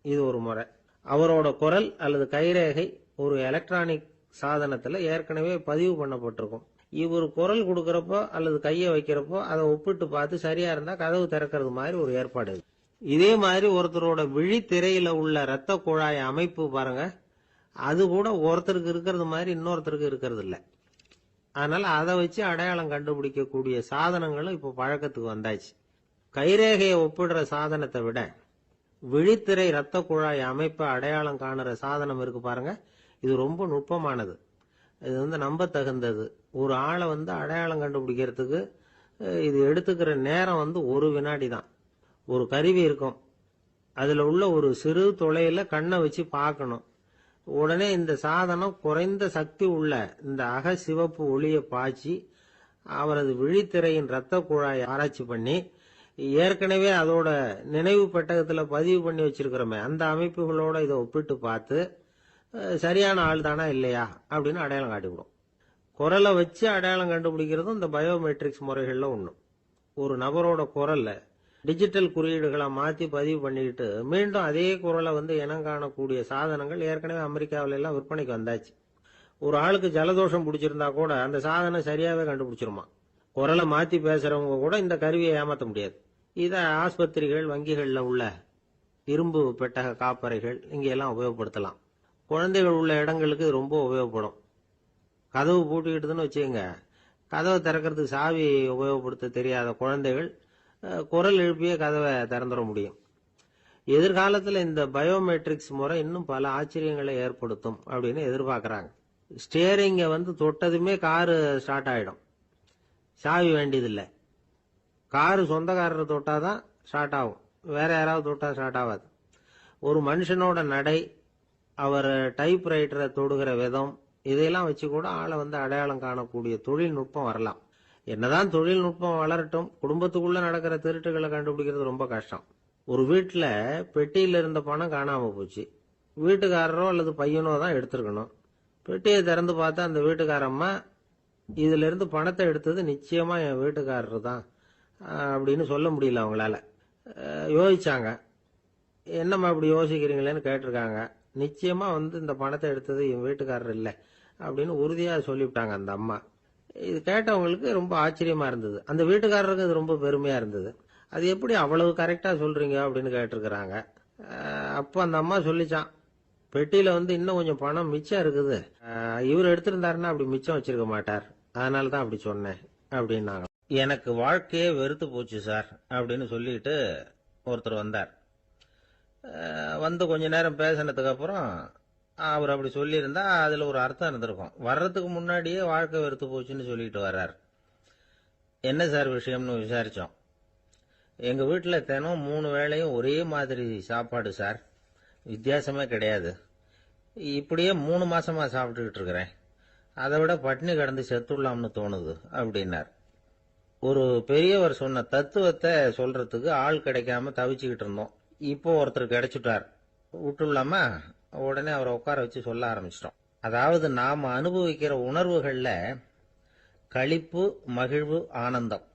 இது ஒரு முறை. அவரோட குரல் அல்லது கைரேகை ஒரு எலக்ட்ரானிக் சாதனத்தில் ஏற்கனவே பதிவு பண்ணப்பட்டிருக்கும். இவர் குரல் கொடுக்கறப்போ அல்லது கையை வைக்கிறப்போ அதை ஒப்பிட்டு பார்த்து சரியா இருந்தா கதவு திறக்கிறது மாதிரி ஒரு ஏற்பாடு. இதே மாதிரி ஒருத்தரோட விழித்திரையில உள்ள இரத்த குழாய் அமைப்பு பாருங்க, அது கூட ஒருத்தருக்கு இருக்கிறது மாதிரி இன்னொருத்தருக்கு இருக்கிறது இல்லை. அதனால அதை வச்சு அடையாளம் கண்டுபிடிக்கக்கூடிய சாதனங்களும் இப்போ பழக்கத்துக்கு வந்தாச்சு. கைரேகையை ஒப்பிடுற சாதனத்தை விட விழித்திரை இரத்த குழாய் அமைப்பை அடையாளம் காணுற சாதனம் இருக்கு பாருங்க, இது ரொம்ப நுட்பமானது. இது நம்ப தகுந்தது. ஒரு ஆளை அடையாளம் கண்டுபிடிக்கிறதுக்கு இது எடுத்துக்கிற நேரம் 1 வினாடி தான். ஒரு கருவி இருக்கும், அதுல உள்ள ஒரு சிறு துளையில கண்ணை வச்சு பார்க்கணும். உடனே இந்த சாதனம் குறைந்த சக்தி உள்ள இந்த அகசிவப்பு ஒளியை பாய்ச்சி அவரது விழித்திரையின் இரத்த குழாயை ஆராய்ச்சி பண்ணி ஏற்கனவே அதோட நினைவு பெட்டகத்துல பதிவு பண்ணி வச்சிருக்கிறோமே அந்த அமைப்புகளோட இதை ஒப்பிட்டு பார்த்து சரியான ஆள் தானா இல்லையா அப்படின்னு அடையாளம் காட்டிவிடும். குரலை வச்சு அடையாளம் கண்டுபிடிக்கிறதும் இந்த பயோமெட்ரிக்ஸ் முறைகள்ல ஒண்ணு. ஒரு நபரோட குரல்ல டிஜிட்டல் குறியீடுகளை மாற்றி பதிவு பண்ணிக்கிட்டு மீண்டும் அதே குரலை இனம் காணக்கூடிய சாதனங்கள் ஏற்கனவே அமெரிக்காவில எல்லாம் விற்பனைக்கு வந்தாச்சு. ஒரு ஆளுக்கு ஜலதோஷம் பிடிச்சிருந்தா கூட அந்த சாதனம் சரியாவே கண்டுபிடிச்சிருமா. குரலை மாற்றி பேசுறவங்க கூட இந்த கருவியை ஏமாற்ற முடியாது. இதை ஆஸ்பத்திரிகள், வங்கிகளில் உள்ள இரும்பு பெட்டக காப்பறைகள் இங்கெல்லாம் உபயோகப்படுத்தலாம். குழந்தைகள் உள்ள இடங்களுக்கு ரொம்ப உபயோகப்படும். கதவு பூட்டிக்கிட்டுதுன்னு வச்சுக்கோங்க, கதவை திறக்கிறதுக்கு சாவி உபயோகப்படுத்த தெரியாத குழந்தைகள் குரல் எழுப்பியே கதவை திறந்துட முடியும். எதிர்காலத்தில் இந்த பயோமெட்ரிக்ஸ் முறை இன்னும் பல ஆச்சரியங்களை ஏற்படுத்தும் அப்படின்னு எதிர்பார்க்கறாங்க. ஸ்டியரிங்கை தொட்டதுமே காரு ஸ்டார்ட் ஆயிடும், சாவி வேண்டியதில்லை. காரு சொந்தக்காரர் தொட்டாதான் ஸ்டார்ட் ஆகும், வேற யாராவது தொட்டா ஸ்டார்ட் ஆகாது. ஒரு மனுஷனோட நடை, அவர் டைப்ரைட்டரை தொடுகிற விதம், இதையெல்லாம் வச்சு கூட ஆளை அடையாளம் காணக்கூடிய தொழில்நுட்பம் வரலாம். என்னதான் தொழில்நுட்பம் வளரட்டும், குடும்பத்துக்குள்ள நடக்கிற திருட்டுகளை கண்டுபிடிக்கிறது ரொம்ப கஷ்டம். ஒரு வீட்டுல பெட்டியில இருந்த பணம் காணாம போச்சு, வீட்டுக்காரரோ அல்லது பையனோ தான் எடுத்திருக்கணும். பெட்டியை திறந்து பார்த்தா அந்த வீட்டுக்காரம்மா, இதுல இருந்து பணத்தை எடுத்தது நிச்சயமா என் வீட்டுக்காரரு தான் அப்படின்னு சொல்ல முடியல அவங்களால. யோசிச்சாங்க. என்னம்மா இப்படி யோசிக்கிறீங்களேன்னு கேட்டிருக்காங்க. நிச்சயமா இந்த பணத்தை எடுத்தது என் வீட்டுக்காரர் இல்லை அப்படின்னு உறுதியா சொல்லிவிட்டாங்க அந்த அம்மா. இது கேட்டவங்களுக்கு ரொம்ப ஆச்சரியமா இருந்தது. அந்த வீட்டுக்காரருக்கு அது ரொம்ப பெருமையா இருந்தது. அது எப்படி அவ்வளவு கரெக்டா சொல்றீங்க அப்படின்னு கேட்டிருக்கிறாங்க. அப்போ அந்த அம்மா சொல்லிச்சான், பெட்டியில வந்து இன்னும் கொஞ்சம் பணம் மிச்சம் இருக்குது. இவர் எடுத்திருந்தாருன்னா அப்படி மிச்சம் வச்சிருக்க மாட்டார். அதனால தான் அப்படி சொன்னேன் அப்படின்னாங்க. எனக்கு வாழ்க்கையே வெறுத்து போச்சு சார் அப்படின்னு சொல்லிட்டு ஒருத்தர் வந்தார். வந்து கொஞ்ச நேரம் பேசினதுக்கு அப்புறம் அவர் அப்படி சொல்லியிருந்தா அதுல ஒரு அர்த்தம் இருந்திருக்கும். வர்றதுக்கு முன்னாடியே வாழ்க்கை வெறுத்து போச்சுன்னு சொல்லிட்டு வர்றார். என்ன சார் விஷயம்னு விசாரிச்சோம். எங்க வீட்டுல தினம் 3 வேளையும் ஒரே மாதிரி சாப்பாடு சார், வித்தியாசமே கிடையாது. இப்படியே 3 மாசமா சாப்பிட்டுக்கிட்டு இருக்கிறேன். அதை விட பட்டினி கிடந்து செத்துடலாம்னு தோணுது அப்படின்னார். ஒரு பெரியவர் சொன்ன தத்துவத்தை சொல்றதுக்கு ஆள் கிடைக்காம தவிச்சுக்கிட்டு இருந்தோம். இப்போ ஒருத்தர் கிடைச்சிட்டார், விட்டுலாமா? உடனே அவரை உட்கார வச்சு சொல்ல ஆரம்பிச்சிட்டோம். அதாவது நாம அனுபவிக்கிற உணர்வுகள்ல களிப்பு, மகிழ்வு, ஆனந்தம்,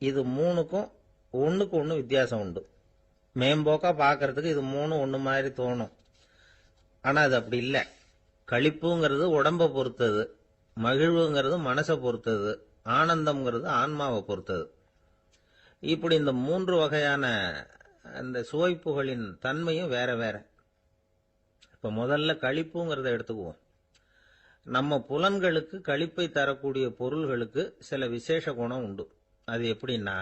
இது 3க்கும் ஒண்ணுக்கு ஒண்ணு வித்தியாசம் உண்டு. மேம்போக்கா பாக்கிறதுக்கு இது 3 ஒண்ணு மாதிரி தோணும். ஆனா அது அப்படி இல்லை. களிப்புங்கிறது உடம்ப பொறுத்தது, மகிழ்வுங்கிறது மனசை பொறுத்தது, ஆனந்தம்ங்கிறது ஆன்மாவை பொறுத்தது. இப்படி இந்த 3 வகையான அந்த சுவைப்புகளின் தன்மையும் வேற வேற. இப்ப முதல்ல களிப்புங்கிறத எடுத்துக்குவோம். நம்ம புலன்களுக்கு களிப்பை தரக்கூடிய பொருள்களுக்கு சில விசேஷ குணம் உண்டு. அது எப்படின்னா,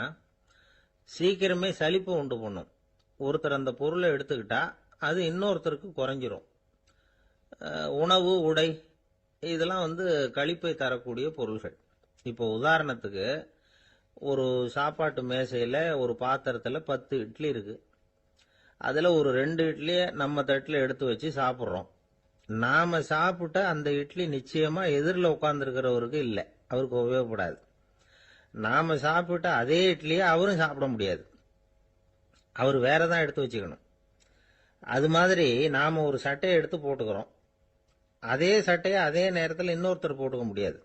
சீக்கிரமே சலிப்பு உண்டு பண்ணும். ஒருத்தர் அந்த பொருளை எடுத்துக்கிட்டா அது இன்னொருத்தருக்கு குறைஞ்சிரும். உணவு, உடை, இதெல்லாம் வந்து களிப்பை தரக்கூடிய பொருள்கள். இப்போ உதாரணத்துக்கு, ஒரு சாப்பாட்டு மேசையில ஒரு பாத்திரத்துல 10 இட்லி இருக்கு. அதுல ஒரு 2 இட்லியை நம்ம தட்டுல எடுத்து வச்சு சாப்பிட்றோம். நாம சாப்பிட்ட அந்த இட்லி நிச்சயமா எதிரில் உட்கார்ந்துருக்கிறவருக்கு இல்லை, அவருக்கு உபயோகப்படாது. நாம சாப்பிட்ட அதே இட்லியை அவரும் சாப்பிட முடியாது, அவர் வேறதான் எடுத்து வச்சுக்கணும். அது மாதிரி நாம ஒரு சட்டையை எடுத்து போட்டுக்கிறோம், அதே சட்டையை அதே நேரத்தில் இன்னொருத்தர் போட்டுக்க முடியாது.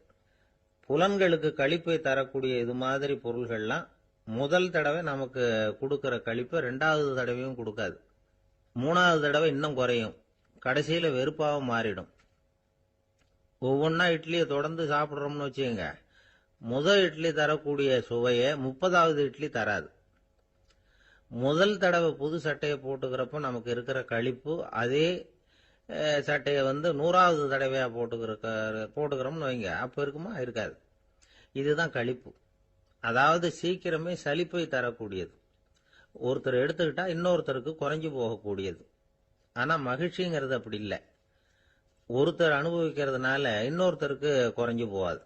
புலன்களுக்கு களிப்பை தரக்கூடிய இது மாதிரி பொருள்கள்லாம் முதல் தடவை நமக்கு கொடுக்கிற களிப்பை 2வது தடவையும் கொடுக்காது. 3வது தடவை இன்னும் குறையும், கடைசியில வெறுப்பாக மாறிடும். ஒவ்வொன்னா இட்லியை தொடர்ந்து சாப்பிட்றோம்னு வச்சுக்கோங்க, முதல் இட்லி தரக்கூடிய சுவையை 30வது இட்லி தராது. முதல் தடவை புது சட்டையை போட்டுக்கிறப்ப நமக்கு இருக்கிற களிப்பு அதே சட்டையை வந்து 100வது தடவையா போட்டுக்கிறோம்னு வைங்க, அப்ப இருக்குமா? இருக்காது. இதுதான் களிப்பு. அதாவது சீக்கிரமே சலிப்பை தரக்கூடியது. ஒருத்தர் எடுத்துக்கிட்டா இன்னொருத்தருக்கு குறைஞ்சு போகக்கூடியது. ஆனா மகிழ்ச்சிங்கிறது அப்படி இல்லை. ஒருத்தர் அனுபவிக்கிறதுனால இன்னொருத்தருக்கு குறைஞ்சு போகாது.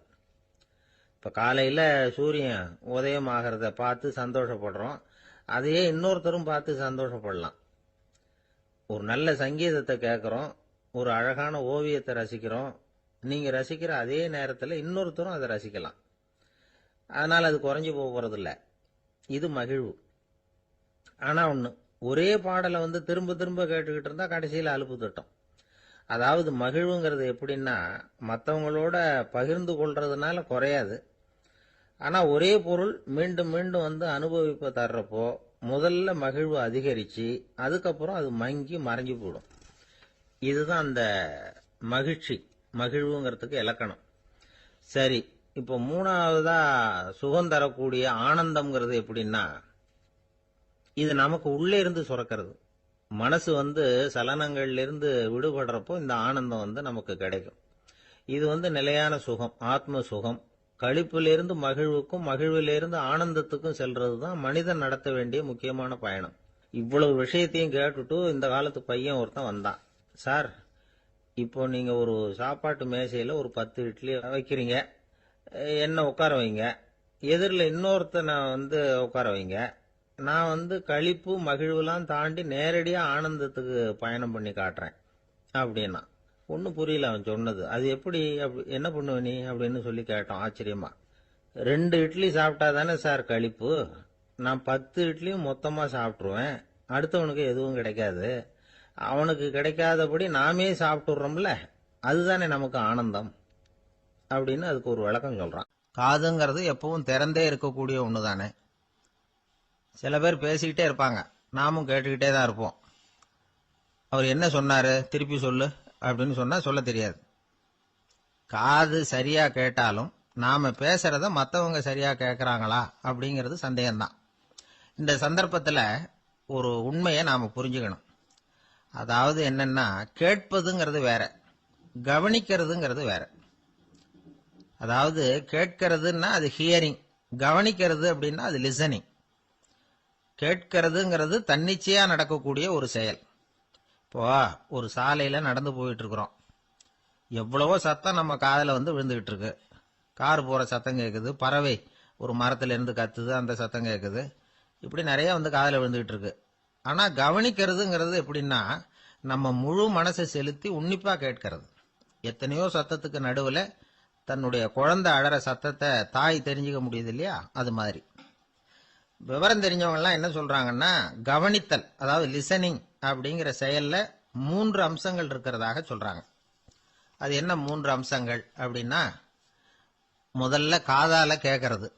இப்ப காலையில சூரியன் உதயம் ஆகிறத பார்த்து சந்தோஷப்படுறோம், அதையே இன்னொருத்தரும் பார்த்து சந்தோஷப்படலாம். ஒரு நல்ல சங்கீதத்தை கேட்கிறோம், ஒரு அழகான ஓவியத்தை ரசிக்கிறோம், நீங்க ரசிக்கிற அதே நேரத்தில் இன்னொருத்தரும் அதை ரசிக்கலாம். அதனால அது குறைஞ்சு போகிறது இல்லை. இது மகிழ்வு. ஆனா ஒண்ணு, ஒரே பாடலை வந்து திரும்ப திரும்ப கேட்டுக்கிட்டு இருந்தா கடைசியில் அலுப்பு தட்டும். அதாவது மகிழ்வுங்கிறது எப்படின்னா, மற்றவங்களோட பகிர்ந்து கொள்றதுனால குறையாது. ஆனா ஒரே பொருள் மீண்டும் மீண்டும் வந்து அனுபவிப்ப தர்றப்போ முதல்ல மகிழ்வு அதிகரிச்சு அதுக்கப்புறம் அது மங்கி மறைஞ்சு போயிடும். இதுதான் அந்த மகிழ்வுங்கிறதுக்கு இலக்கணம். சரி, இப்போ 3வதா சுகம் தரக்கூடிய ஆனந்தம்ங்கிறது எப்படின்னா, இது நமக்கு உள்ளே இருந்து சுரக்கிறது. மனசு வந்து சலனங்கள்ல இருந்து விடுபடுறப்போ இந்த ஆனந்தம் வந்து நமக்கு கிடைக்கும். இது வந்து நிலையான சுகம், ஆத்ம சுகம். களிப்பிலிருந்து மகிழ்வுக்கும், மகிழ்விலிருந்து ஆனந்தத்துக்கும் செல்றது தான் மனிதன் நடத்த வேண்டிய முக்கியமான பயணம். இவ்வளவு விஷயத்தையும் கேட்டுட்டு இந்த காலத்து பையன் ஒருத்தன் வந்தான். சார், இப்போ நீங்க ஒரு சாப்பாட்டு மேசையில ஒரு 10 இட்லி வைக்கிறீங்க, என்ன உட்கார வைங்க, எதிரில் இன்னொருத்தனை வந்து உட்கார வைங்க, நான் வந்து களிப்பு மகிழ்வுலாம் தாண்டி நேரடியா ஆனந்தத்துக்கு பயணம் பண்ணி காட்டுறேன் அப்படின்னா. ஒன்னும் புரியல அவன் சொன்னது. அது எப்படி, என்ன பண்ணுவ நீ அப்படின்னு சொல்லி கேட்டோம் ஆச்சரியமா. 2 இட்லி சாப்பிட்டா தானே சார் களிப்பு, நான் 10 இட்லியும் மொத்தமா சாப்பிட்டுருவேன், அடுத்தவனுக்கு எதுவும் கிடைக்காது, அவனுக்கு கிடைக்காதபடி நாமே சாப்பிட்டுறோம்ல, அதுதானே நமக்கு ஆனந்தம் அப்படின்னு அதுக்கு ஒரு விளக்கம் சொல்றான். காதுங்கிறது எப்பவும் திறந்தே இருக்கக்கூடிய ஒண்ணுதானே. சில பேர் பேசிக்கிட்டே இருப்பாங்க, நாமும் கேட்டுக்கிட்டே தான் இருப்போம். அவர் என்ன சொன்னாரு திருப்பி சொல்லு அப்படின்னு சொன்னா சொல்ல தெரியாது. காது சரியா கேட்டாலும் நாம பேசுறத மற்றவங்க சரியா கேட்கறாங்களா அப்படிங்கிறது சந்தேகம்தான். இந்த சந்தர்ப்பத்தில் ஒரு உண்மையை நாம புரிஞ்சுக்கணும். அதாவது என்னன்னா, கேட்பதுங்கிறது வேற, கவனிக்கிறதுங்கிறது வேற. அதாவது கேட்கிறதுன்னா அது ஹியரிங், கவனிக்கிறது அப்படின்னா அது லிசனிங். கேட்கிறதுங்கிறது தன்னிச்சையா நடக்கக்கூடிய ஒரு செயல். இப்போ ஒரு சாலையில நடந்து போயிட்டு இருக்கிறோம், எவ்வளவோ சத்தம் நம்ம காதுல விழுந்துகிட்டு இருக்கு. கார் போற சத்தம் கேட்குது, பறவை ஒரு மரத்துல இருந்து கத்துது, அந்த சத்தம் கேட்குது. இப்படி நிறைய காதுல விழுந்துகிட்டு இருக்கு. ஆனா கவனிக்கிறதுங்கிறது எப்படின்னா, நம்ம முழு மனசை செலுத்தி உன்னிப்பா கேட்கிறது. எத்தனையோ சத்தத்துக்கு நடுவுல தன்னுடைய குழந்தை அழற சத்தத்தை தாய் தெரிஞ்சுக்க முடியுது இல்லையா, அது மாதிரி. விவரம் தெரிஞ்சவங்க எல்லாம் என்ன சொல்றாங்கன்னா, கவனித்தல் அதாவது லிசனிங் அப்படிங்கிற செயல்ல 3 அம்சங்கள் இருக்கிறதாக சொல்றாங்க. அது என்ன 3 அம்சங்கள் அப்படின்னா, முதல்ல காதால கேட்கறது,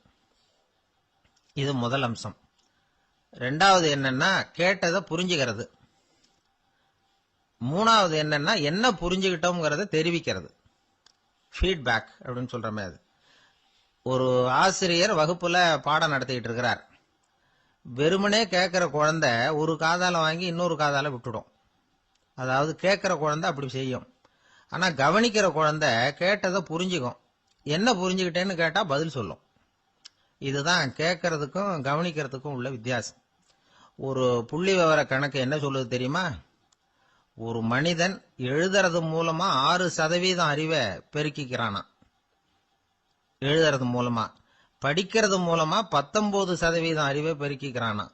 இது முதல் அம்சம். ரெண்டாவது என்னன்னா கேட்டதை புரிஞ்சுக்கிறது. மூணாவது என்னன்னா என்ன புரிஞ்சுக்கிட்டோம்ங்கிறத தெரிவிக்கிறது, ஃபீட்பேக் அப்படின்னு சொல்ற மாதிரி. ஒரு ஆசிரியர் வகுப்புல பாடம் நடத்திட்டு இருக்கிறார். வெறுமனே கேட்கிற குழந்தை ஒரு காதால வாங்கி இன்னொரு காதால விட்டுடும். அதாவது கேட்கிற குழந்தை அப்படி செய்யும். ஆனா கவனிக்கிற குழந்தை கேட்டதை புரிஞ்சுக்கும். என்ன புரிஞ்சுக்கிட்டேன்னு கேட்டா பதில் சொல்லும். இதுதான் கேட்கறதுக்கும் கவனிக்கிறதுக்கும் உள்ள வித்தியாசம். ஒரு புள்ளி விவர கணக்கு என்ன சொல்லுது தெரியுமா? ஒரு மனிதன் எழுதுறது மூலமா 6% அறிவை பெருக்கிக்கிறானா, எழுதுறது மூலமா. படிக்கிறது மூலமா 19% அறிவை பெருக்கிக்கிறானா.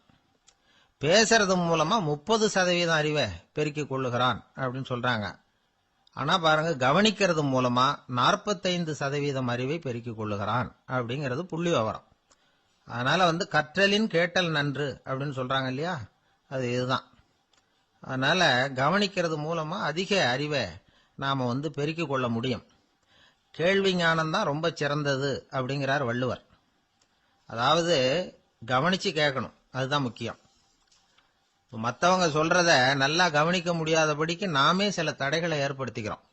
பேசுறது மூலமா 30% அறிவை பெருக்கிக் கொள்ளுகிறான் அப்படின்னு சொல்றாங்க. ஆனா பாருங்க, கவனிக்கிறது மூலமா 45% அறிவை பெருக்கிக் கொள்ளுகிறான் அப்படிங்கிறது புள்ளி விவரம். அதனால கற்றலின் கேட்டல் நன்று அப்படின்னு சொல்றாங்க இல்லையா, அது இதுதான். அதனால கவனிக்கிறது மூலமா அதிக அறிவை நாம பெருக்கிக் கொள்ள முடியும். கேள்வி ஞானம் தான் ரொம்ப சிறந்தது அப்படிங்கிறார் வள்ளுவர். அதாவது கவனிச்சு கேட்கணும், அதுதான் முக்கியம். மற்றவங்க சொல்றத நல்லா கவனிக்க முடியாதபடிக்கு நாமே சில தடைகளை ஏற்படுத்திக்கிறோம்,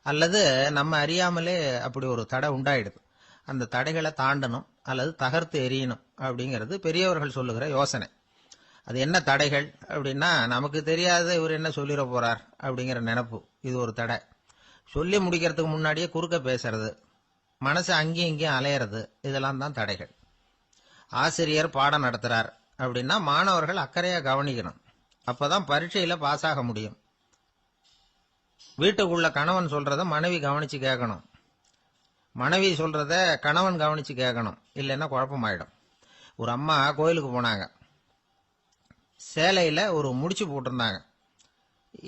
அல்லது நம்ம அறியாமலே அப்படி ஒரு தடை உண்டாயிடுது. அந்த தடைகளை தாண்டணும் அல்லது தகர்த்து எறியணும் அப்படிங்கிறது பெரியவர்கள் சொல்லுகிற யோசனை. அது என்ன தடைகள் அப்படின்னா, நமக்கு தெரியாத இவர் என்ன சொல்லிட போறார் அப்படிங்கிற நினைப்பு, இது ஒரு தடை. சொல்லி முடிக்கிறதுக்கு முன்னாடியே குறுக்க பேசுறது, மனசு அங்கேயும் இங்கேயும் அலையிறது, இதெல்லாம் தான் தடைகள். ஆசிரியர் பாடம் நடத்துறார் அப்படின்னா மாணவர்கள் அக்கறையா கவனிக்கணும், அப்பதான் பரீட்சையில பாஸ் ஆக முடியும். வீட்டுக்குள்ள கணவன் சொல்றத மனைவி கவனிச்சு கேட்கணும், மனைவி சொல்றத கணவன் கவனிச்சு கேட்கணும், இல்லைன்னா குழப்பமாயிடும். ஒரு அம்மா கோயிலுக்கு போனாங்க. சேலையில ஒரு முடிச்சு போட்டிருந்தாங்க.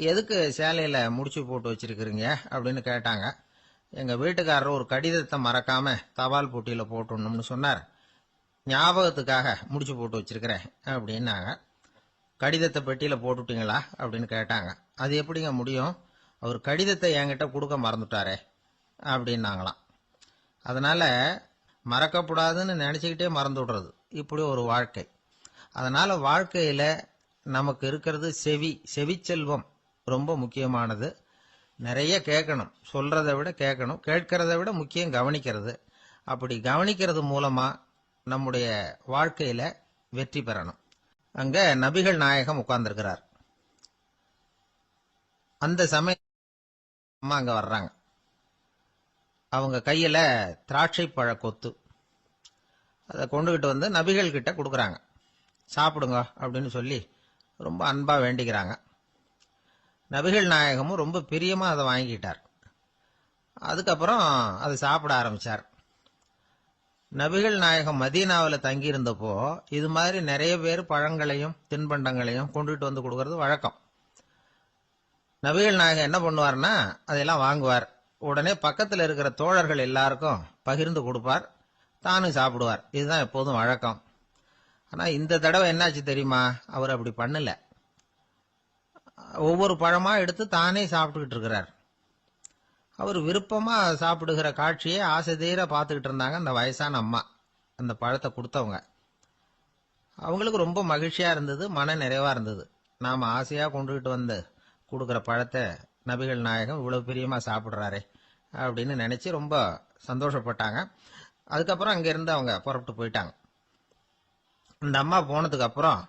எதுக்கு சேலையில முடிச்சு போட்டு வச்சிருக்கிறீங்க அப்படின்னு கேட்டாங்க. எங்க வீட்டுக்காரர் ஒரு கடிதத்தை மறக்காம தபால் போட்டியில போட்டுடணும்னு சொன்னார். ஞாபகத்துக்காக முடிச்சு போட்டு வச்சிருக்கிறேன் அப்படின்னாங்க. கடிதத்தை பெட்டியில போட்டுட்டீங்களா அப்படின்னு கேட்டாங்க. அது எப்படிங்க முடியும், அவர் கடிதத்தை என்கிட்ட கொடுக்க மறந்துட்டாரே அப்படின்னாங்களாம். அதனால மறக்கப்படாதுன்னு நினைச்சுக்கிட்டே மறந்து விடுறது, இப்படி ஒரு வாழ்க்கை. அதனால வாழ்க்கையில நமக்கு இருக்கிறது செவிச்செல்வம் ரொம்ப முக்கியமானது. நிறைய கேட்கணும், சொல்றதை விட கேட்கணும், கேட்கறதை விட முக்கியம் கவனிக்கிறது. அப்படி கவனிக்கிறது மூலமா நம்முடைய வாழ்க்கையில வெற்றி பெறணும். அங்க நபிகள் நாயகம் உட்கார்ந்திருக்கிறார். அந்த சமயம் அம்மா அங்க வர்றாங்க. அவங்க கையில திராட்சை பழ கொத்து, அதை கொண்டுகிட்டு நபிகள் கிட்ட கொடுக்கறாங்க. சாப்பிடுங்க அப்படின்னு சொல்லி ரொம்ப அன்பா வேண்டிக்கிறாங்க. நபிகள் நாயகமும் ரொம்ப பிரியமா அதை வாங்கிட்டார். அதுக்கப்புறம் அதை சாப்பிட ஆரம்பிச்சார். நபிகள் நாயகம் மதீனாவில் தங்கி இருந்தப்போ இது மாதிரி நிறைய பேர் பழங்களையும் தின்பண்டங்களையும் கொண்டுட்டு கொடுக்கறது வழக்கம். நபிகள் நாயகம் என்ன பண்ணுவார்னா, அதையெல்லாம் வாங்குவார். உடனே பக்கத்தில் இருக்கிற தோழர்கள் எல்லாருக்கும் பகிர்ந்து கொடுப்பார், தானும் சாப்பிடுவார். இதுதான் எப்போதும் வழக்கம். ஆனா இந்த தடவை என்னாச்சு தெரியுமா, அவர் அப்படி பண்ணல. ஒவ்வொரு பழமா எடுத்து தானே சாப்பிட்டுக்கிட்டு இருக்கிறார். அவர் விருப்பமா சாப்பிடுகிற காட்சியை ஆசை தீர பார்த்துக்கிட்டு இருந்தாங்க அந்த வயசான அம்மா, அந்த பழத்தை கொடுத்தவங்க. அவங்களுக்கு ரொம்ப மகிழ்ச்சியா இருந்தது, மன நிறைவா இருந்தது. நாம ஆசையா கொண்டுகிட்டு கொடுக்கிற பழத்தை நபிகள் நாயகம் இவ்வளவு பிரியமா சாப்பிடுறாரே அப்படின்னு நினைச்சு ரொம்ப சந்தோஷப்பட்டாங்க. அதுக்கப்புறம் அங்கிருந்து அவங்க புறப்பட்டு போயிட்டாங்க. இந்த அம்மா போனதுக்கு அப்புறம்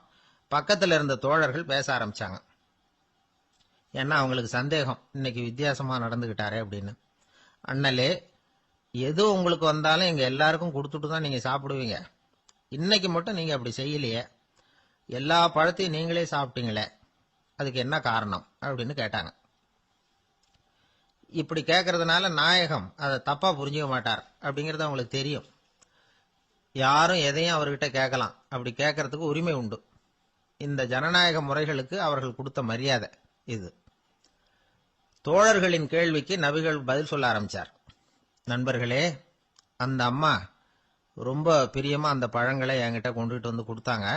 பக்கத்துல இருந்த தோழர்கள் பேச ஆரம்பிச்சாங்க. ஏன்னா அவங்களுக்கு சந்தேகம், இன்னைக்கு வித்தியாசமா நடந்துகிட்டாரே அப்படின்னு. அண்ணலே, எது உங்களுக்கு வந்தாலும் எங்க எல்லாருக்கும் கொடுத்துட்டு தான் நீங்க சாப்பிடுவீங்க. இன்னைக்கு மட்டும் நீங்க அப்படி செய்யலையே, எல்லா பழத்தையும் நீங்களே சாப்பிட்டீங்களே, அதுக்கு என்ன காரணம் அப்படின்னு கேட்டாங்க. இப்படி கேட்கறதுனால நாயகம் அதை தப்பா புரிஞ்சுக்க மாட்டார் அப்படிங்கறது அவங்களுக்கு தெரியும். யாரும் எதையும் அவர்கிட்ட கேட்கலாம், அப்படி கேட்கறதுக்கு உரிமை உண்டு. இந்த ஜனநாயக முறைகளுக்கு அவர்கள் கொடுத்த மரியாதை இது. தோழர்களின் கேள்விக்கு நபிகள் பதில் சொல்ல ஆரம்பிச்சார். நண்பர்களே, அந்த அம்மா ரொம்ப பிரியமா அந்த பழங்களை என்கிட்ட கொண்டுகிட்டு வந்து கொடுத்தாங்க.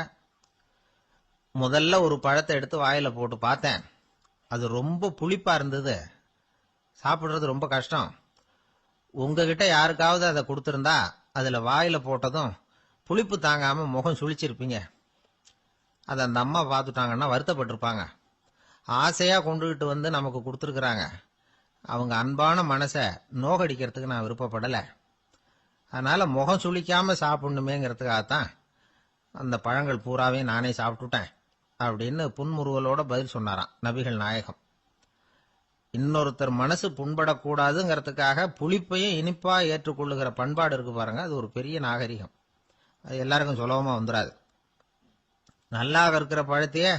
முதல்ல ஒரு பழத்தை எடுத்து வாயில போட்டு பார்த்தேன். அது ரொம்ப புளிப்பா இருந்தது, சாப்பிடுறது ரொம்ப கஷ்டம். உங்ககிட்ட யாருக்காவது அதை கொடுத்திருந்தா அதுல வாயில போட்டதும் புளிப்பு தாங்காம முகம் சுழிச்சிருப்பீங்க. அதை அந்த அம்மா பார்த்துட்டாங்கன்னா வருத்தப்பட்டிருப்பாங்க. ஆசையா கொண்டுகிட்டு வந்து நமக்கு கொடுத்துருக்குறாங்க. அவங்க அன்பான மனசை நோகடிக்கிறதுக்கு நான் விருப்பப்படலை. அதனால முகம் சுளிக்காம சாப்பிடணுமேங்கிறதுக்காகத்தான் அந்த பழங்கள் பூராவே நானே சாப்பிட்டுட்டேன் அப்படின்னு புன்முறுவலோட பதில் சொன்னாராம் நபிகள் நாயகம். இன்னொருத்தர் மனசு புண்படக்கூடாதுங்கிறதுக்காக புளிப்பையும் இனிப்பா ஏற்றுக்கொள்ளுகிற பண்பாடு இருக்கு பாருங்க, அது ஒரு பெரிய நாகரிகம். அது எல்லாருக்கும் சுலபமா வந்துடாது. நல்லா இருக்கிற பழத்தையே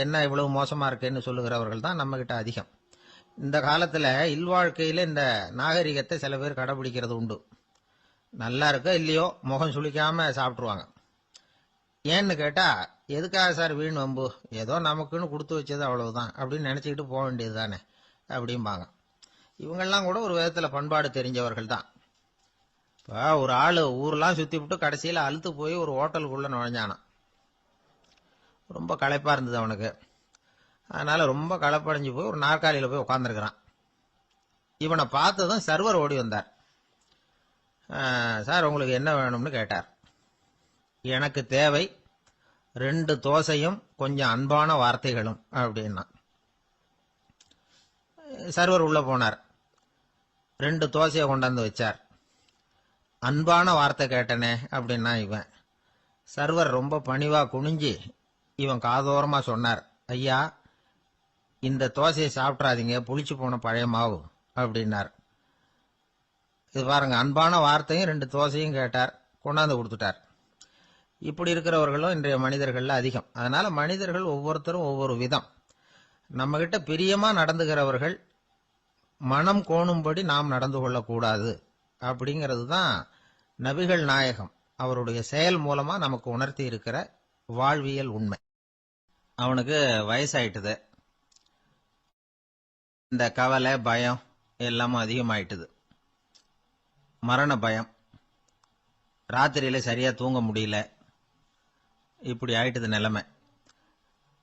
என்ன இவ்வளவு மோசமா இருக்கேன்னு சொல்லுகிறவர்கள் தான் நம்ம கிட்ட அதிகம். இந்த காலத்துல இல்வாழ்க்கையில இந்த நாகரிகத்தை சில பேர் கடைபிடிக்கிறது உண்டு. நல்லா இருக்க இல்லையோ முகம் சுளிக்காம சாப்பிட்டுருவாங்க. ஏன்னு கேட்டா, எதுக்காக சார் வீண் வம்பு, ஏதோ நமக்குன்னு கொடுத்து வச்சது அவ்வளவுதான் அப்படின்னு நினைச்சுக்கிட்டு போக வேண்டியது தானே அப்படிம்பாங்க. இவங்கெல்லாம் கூட ஒரு விதத்துல பண்பாடு தெரிஞ்சவர்கள் தான். இப்போ ஒரு ஆளு ஊரெல்லாம் சுத்தி விட்டு கடைசியில அழுத்து போய் ஒரு ஹோட்டலுக்குள்ள நுழைஞ்சானான். ரொம்ப களைப்பா இருந்தது அவனுக்கு. அதனால ரொம்ப களைப்படைஞ்சு போய் ஒரு நாற்காலியில போய் உட்காந்துருக்கிறான். இவனை பார்த்ததும் சர்வர் ஓடி வந்தார். சார், உங்களுக்கு என்ன வேணும்னு கேட்டார். எனக்கு தேவை 2 தோசையும் கொஞ்சம் அன்பான வார்த்தைகளும் அப்படின்னா. சர்வர் உள்ள போனார், 2 தோசையை கொண்டாந்து வச்சார். அன்பான வார்த்தை கேட்டனே அப்படின்னா இவன். சர்வர் ரொம்ப பணிவா குனிஞ்சி இவன் காதோரமா சொன்னார், ஐயா, இந்த தோசையை சாப்பிட்றாதீங்க, புளிச்சு போன பழைய மாவு அப்படின்னார். இது பாருங்க, அன்பான வார்த்தையும் 2 தோசையும் கேட்டார், கொண்டாந்து கொடுத்துட்டார். இப்படி இருக்கிறவர்களும் இன்றைய மனிதர்கள்ல அதிகம். அதனால மனிதர்கள் ஒவ்வொருத்தரும் ஒவ்வொரு விதம். நம்ம கிட்ட பிரியமா நடந்துகிறவர்கள் மனம் கோணும்படி நாம் நடந்து கொள்ளக்கூடாது அப்படிங்கிறது தான் நபிகள் நாயகம் அவருடைய செயல் மூலமா நமக்கு உணர்த்தி இருக்கிற வாழ்வியல் உண்மை. அவனுக்கு வயசாயிட்டுது, இந்த கவலை பயம் எல்லாமும் அதிகமாயிட்டுது. மரண பயம், ராத்திரியில சரியா தூங்க முடியல, இப்படி ஆயிட்டுது நிலைமை.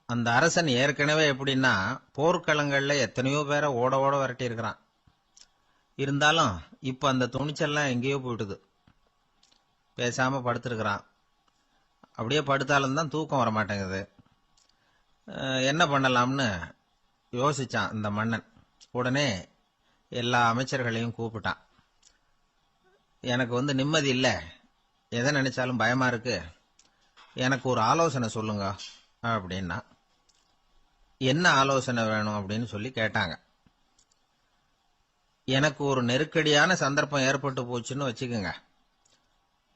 அந்த அரசன் ஏற்கனவே எப்படின்னா போர்க்களங்கள்ல எத்தனையோ பேரை ஓட ஓட விரட்டி இருக்கிறான். இருந்தாலும் இப்ப அந்த துணிச்சல்லாம் எங்கேயோ போயிட்டுது. பேசாம படுத்திருக்கிறான். அப்படியே படுத்தாலும் தான் தூக்கம் வரமாட்டேங்குது. என்ன பண்ணலாம்னு யோசிச்சான் இந்த மன்னன். உடனே எல்லா அமைச்சர்களையும் கூப்பிட்டான். எனக்கு நிம்மதி இல்லை, எதை நினைச்சாலும் பயமா இருக்கு, எனக்கு ஒரு ஆலோசனை சொல்லுங்க அப்படின்னா. என்ன ஆலோசனை வேணும் அப்படின்னு சொல்லி கேட்டாங்க. எனக்கு ஒரு நெருக்கடியான சந்தர்ப்பம் ஏற்பட்டு போச்சுன்னு வச்சுக்கோங்க.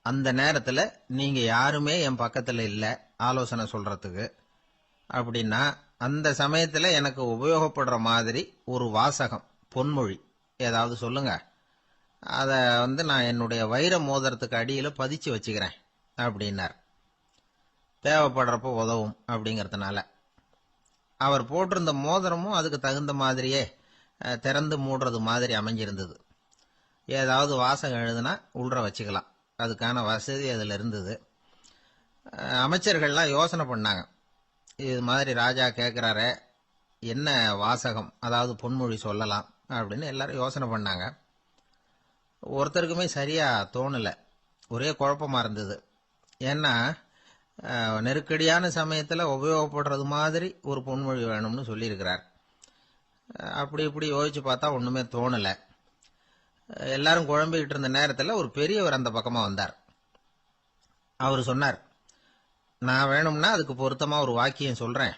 அந்த நேரத்துல நீங்க யாருமே என் பக்கத்துல இல்ல ஆலோசனை சொல்றதுக்கு அப்படின்னா, அந்த சமயத்துல எனக்கு உபயோகப்படுற மாதிரி ஒரு வாசகம், பொன்மொழி ஏதாவது சொல்லுங்க. அத நான் என்னுடைய வைர மோதிரத்துக்கு அடியில பதிச்சு வச்சுக்கிறேன் அப்படின்னார். தேவைப்படுறப்போ உதவும் அப்படிங்கறதுனால. அவர் போட்டிருந்த மோதிரமும் அதுக்கு தகுந்த மாதிரியே திறந்து மூடுறது மாதிரி அமைஞ்சிருந்தது. ஏதாவது வாசகம் எழுதுனா உள்ற வச்சுக்கலாம், அதுக்கான வசதி அதுல இருந்தது. அமைச்சர்கள்லாம் யோசனை பண்ணாங்க, இது மாதிரி ராஜா கேட்கிறாரே, என்ன வாசகம், அதாவது பொன்மொழி சொல்லலாம் அப்படின்னு எல்லாரும் யோசனை பண்ணாங்க. ஒருத்தருக்குமே சரியா தோணல, ஒரே குழப்பமா இருந்தது. ஏன்னா நெருக்கடியான சமயத்துல உபயோகப்படுறது மாதிரி ஒரு பொன்மொழி வேணும்னு சொல்லியிருக்கிறார். அப்படி இப்படி யோசிச்சு பார்த்தா ஒண்ணுமே தோணல. எல்லாரும் குழம்பிக்கிட்டு இருந்த நேரத்துல ஒரு பெரியவர் அந்த பக்கமா வந்தார். அவர் சொன்னார், நான் வேணும்னா அதுக்கு பொருத்தமா ஒரு வாக்கியம் சொல்றேன்,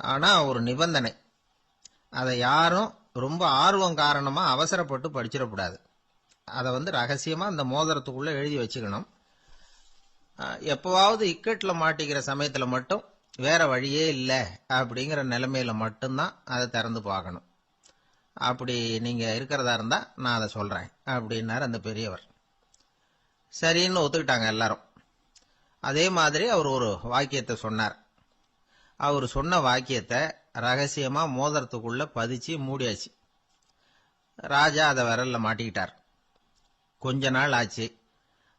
ஆனா ஒரு நிபந்தனை, அதை யாரும் ரொம்ப ஆர்வம் காரணமா அவசரப்பட்டு படிச்சிடக்கூடாது. அதை ரகசியமா அந்த மோதிரத்துக்குள்ள எழுதி வச்சுக்கணும். எப்பவாவது இக்கட்ல மாட்டிக்கிற சமயத்துல மட்டும் வேற வழியே இல்லை அப்படிங்கிற நிலைமையில மட்டும்தான் அதை திறந்து பார்க்கணும். அப்படி நீங்க இருக்கிறதா இருந்தா நான் அதை சொல்றேன் அப்படின்னாரு அந்த பெரியவர். சரின்னு ஒத்துக்கிட்டாங்க எல்லாரும். அதே மாதிரி அவர் ஒரு வாக்கியத்தை சொன்னார். அவர் சொன்ன வாக்கியத்தை ரகசியமா மோதிரத்துக்குள்ள பதிச்சு மூடியாச்சு. ராஜா அதை விரல்ல மாட்டிக்கிட்டார். கொஞ்ச நாள் ஆச்சு.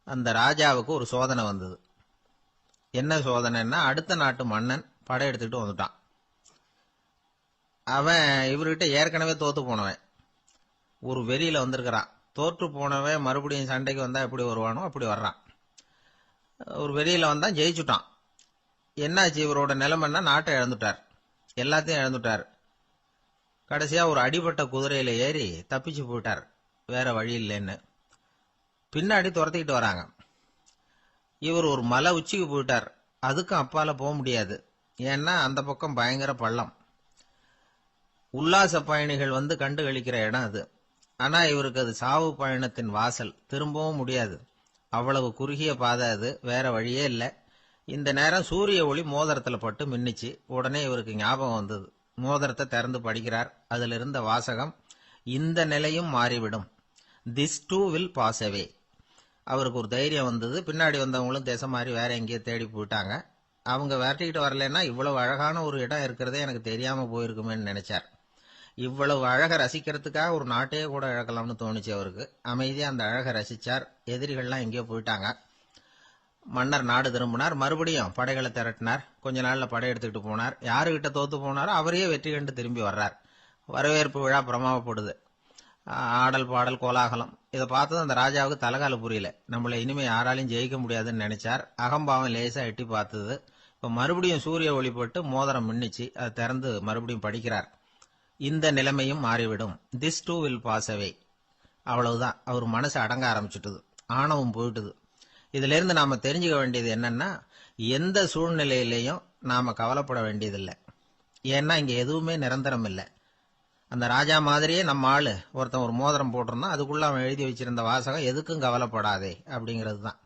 அந்த ராஜாவுக்கு ஒரு சோதனை வந்தது. என்ன சோதனைன்னா, அடுத்த நாட்டு மன்னன் படையெடுத்துக்கிட்டு வந்துட்டான். அவன் இவர்கிட்ட ஏற்கனவே தோத்து போனவன். ஒரு வெறியில வந்திருக்கிறான். தோற்று போனவன் மறுபடியும் சண்டைக்கு வந்தா எப்படி வருவானோ அப்படி வர்றான். ஒரு வெறியில வந்தான், ஜெயிச்சுட்டான். என்னாச்சு இவரோட நிலைமைன்னா, நாட்டை இழந்துட்டார், எல்லாத்தையும் இழந்துட்டார். கடைசியா ஒரு அடிபட்ட குதிரையில ஏறி தப்பிச்சு போயிட்டார், வேற வழி இல்லைன்னு. பின்னாடி துரத்திக்கிட்டு வராங்க. இவர் ஒரு மலை உச்சிக்கு போயிட்டார். அதுக்கும் அப்பால போக முடியாது. ஏன்னா அந்த பக்கம் பயங்கர பள்ளம். உல்லாச பயணிகள் கண்டு கழிக்கிற இடம் அது. ஆனா இவருக்கு அது சாவு பயணத்தின் வாசல், திரும்பவும் முடியாது. அவ்வளவு குறுகிய பாதை அது, வேற வழியே இல்லை. இந்த நேரம் சூரிய ஒளி மோதிரத்துல பட்டு மின்னிச்சு. உடனே இவருக்கு ஞாபகம் வந்தது. மோதிரத்தை திறந்து படிக்கிறார். அதுல இருந்த வாசகம், இந்த நிலையும் மாறிவிடும், this too will pass away. அவருக்கு ஒரு தைரியம் வந்தது. பின்னாடி வந்தவங்களும் திசை மாறி வேற எங்கேயோ தேடி போயிட்டாங்க. அவங்க விரட்டிக்கிட்டு வரலன்னா இவ்வளவு அழகான ஒரு இடம் இருக்கிறதே எனக்கு தெரியாம போயிருக்குமேன்னு நினைச்சார். இவ்வளவு அழகை ரசிக்கிறதுக்காக ஒரு நாட்டையே கூட இழக்கலாம்னு தோணுச்சு அவருக்கு. அமைதியா அந்த அழகை ரசிச்சார். எதிரிகள்லாம் எங்கேயோ போயிட்டாங்க. மன்னர் நாடு திரும்பினார். மறுபடியும் படைகளை திரட்டினார். கொஞ்ச நாள்ல படை எடுத்துக்கிட்டு போனார். யாருகிட்ட தோத்து போனாரோ அவரையே வெற்றி கண்டு திரும்பி வர்றார். வரவேற்பு விழா பிரமாவப்படுது. ஆடல் பாடல் கோலாகலம். இதை பார்த்தது அந்த ராஜாவுக்கு தலகால புரியல. நம்மளை இனிமே யாராலையும் ஜெயிக்க முடியாதுன்னு நினைச்சார். அகம்பாவம் லேசா எட்டி பார்த்தது. இப்ப மறுபடியும் சூரிய ஒளிப்பட்டு மோதிரம் மின்னிச்சு. அதை திறந்து மறுபடியும் படிக்கிறார். இந்த நிலைமையும் மாறிவிடும், this too will pass away. அவ்வளவுதான். அவர் மனசு அடங்க ஆரம்பிச்சுட்டுது. ஆணவம் போயிட்டுது. இதுல இருந்து நாம தெரிஞ்சுக்க வேண்டியது என்னன்னா, எந்த சூழ்நிலையிலையும் நாம கவலைப்பட வேண்டியதில்லை. ஏன்னா இங்க எதுவுமே நிரந்தரம் இல்லை. அந்த ராஜா மாதிரியே நம்ம ஆளு ஒருத்தன் ஒரு மோதிரம் போட்டிருந்தான். அதுக்குள்ள அவன் எழுதி வச்சிருந்த வாசகம், எதுக்கும் கவலைப்படாதே அப்படிங்கிறது தான்.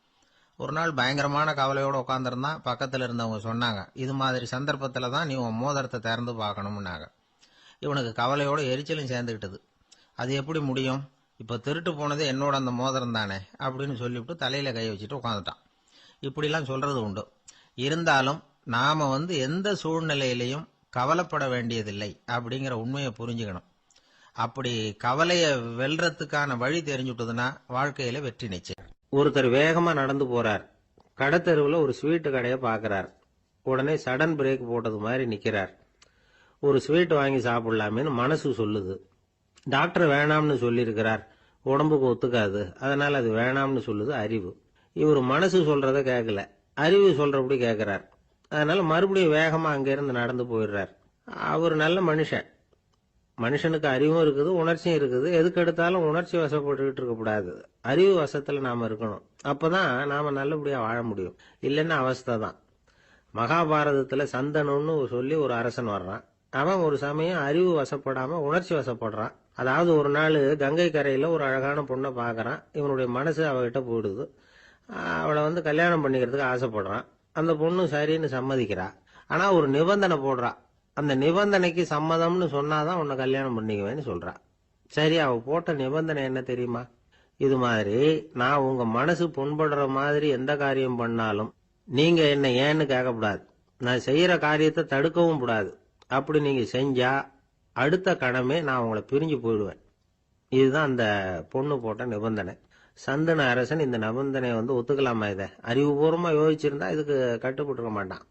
ஒரு நாள் பயங்கரமான கவலையோட உட்காந்துருந்தான். பக்கத்துல இருந்தவங்க சொன்னாங்க, இது மாதிரி சந்தர்ப்பத்துல தான் நீ உன் மோதிரத்தை திறந்து பார்க்கணும்னாங்க. இவனுக்கு கவலையோட எரிச்சலும் சேர்ந்துகிட்டது. அது எப்படி முடியும், இப்ப திருட்டு போனது என்னோட அந்த மோதிரம் தானே அப்படின்னு சொல்லிவிட்டு தலையில கை வச்சுட்டு உட்காந்துட்டான். இப்படிலாம் சொல்றது உண்டு. இருந்தாலும் நாம எந்த சூழ்நிலையிலையும் கவலைப்பட வேண்டியதில்லை அப்படிங்கிற உண்மையை புரிஞ்சுக்கணும். அப்படி கவலைய வெல்றதுக்கான வழி தெரிஞ்சுட்டதுன்னா வாழ்க்கையில வெற்றி நிச்சயம். ஒருத்தர் வேகமா நடந்து போறார். கடத்தெருவுல ஒரு ஸ்வீட்டு கடையை பாக்குறார். உடனே சடன் பிரேக் போட்டது மாதிரி நிக்கிறார். ஒரு ஸ்வீட் வாங்கி சாப்பிடலாமேன்னு மனசு சொல்லுது. டாக்டர் வேணாம்னு சொல்லியிருக்கிறார், உடம்புக்கு ஒத்துக்காது, அதனால அது வேணாம்னு சொல்லுது அறிவு. இவர் மனசு சொல்றத கேட்கல, அறிவு சொல்றபடி கேட்கிறார். அதனால மறுபடியும் வேகமா அங்கிருந்து நடந்து போயிடுறார். அவர் நல்ல மனுஷன். மனுஷனுக்கு அறிவும் இருக்குது, உணர்ச்சியும் இருக்குது. எதுக்கு எடுத்தாலும் உணர்ச்சி வசப்பட்டுக்கிட்டு இருக்கக்கூடாது. அறிவு வசத்துல நாம இருக்கணும். அப்பதான் நாம நல்லபடியா வாழ முடியும். இல்லைன்னா அவஸ்தை தான். மகாபாரதத்துல சந்தனுன்னு சொல்லி ஒரு அரசன் வர்றான். அவன் ஒரு சமயம் அறிவு வசப்படாம உணர்ச்சி வசப்படுறான். அதாவது ஒரு நாள் கங்கை கரையில ஒரு அழகான பொண்ணை பாக்குறான். இவனுடைய மனசு அவகிட்ட போயிடுது. அவளை கல்யாணம் பண்ணிக்கிறதுக்கு ஆசைப்படுறான். அந்த பொண்ணு சரின்னு சம்மதிக்கிறா. ஆனா ஒரு நிபந்தனை போடுறா. அந்த நிபந்தனைக்கு சம்மதம்னு சொன்னாதான் உன்னை கல்யாணம் பண்ணிக்குவேன்னு சொல்றா. சரி, அவ போட்ட நிபந்தனை என்ன தெரியுமா? இது மாதிரி, நான் உங்க மனசு புண்படுற மாதிரி எந்த காரியம் பண்ணாலும் நீங்க என்ன ஏன்னு கேட்கக்கூடாது, நான் செய்யற காரியத்தை தடுக்கவும் கூடாது. அப்படி நீங்க செஞ்சா அடுத்த கணமே நான் உங்களை பிரிஞ்சு போயிடுவேன். இதுதான் அந்த பொண்ணு போட்ட நிபந்தனை. சந்தன அரசன் இந்த நிபந்தனையை ஒத்துக்கலாமா? இதை அறிவுபூர்வமா யோசிச்சிருந்தா இதுக்கு கட்டுப்பட்டுருக்க மாட்டான்.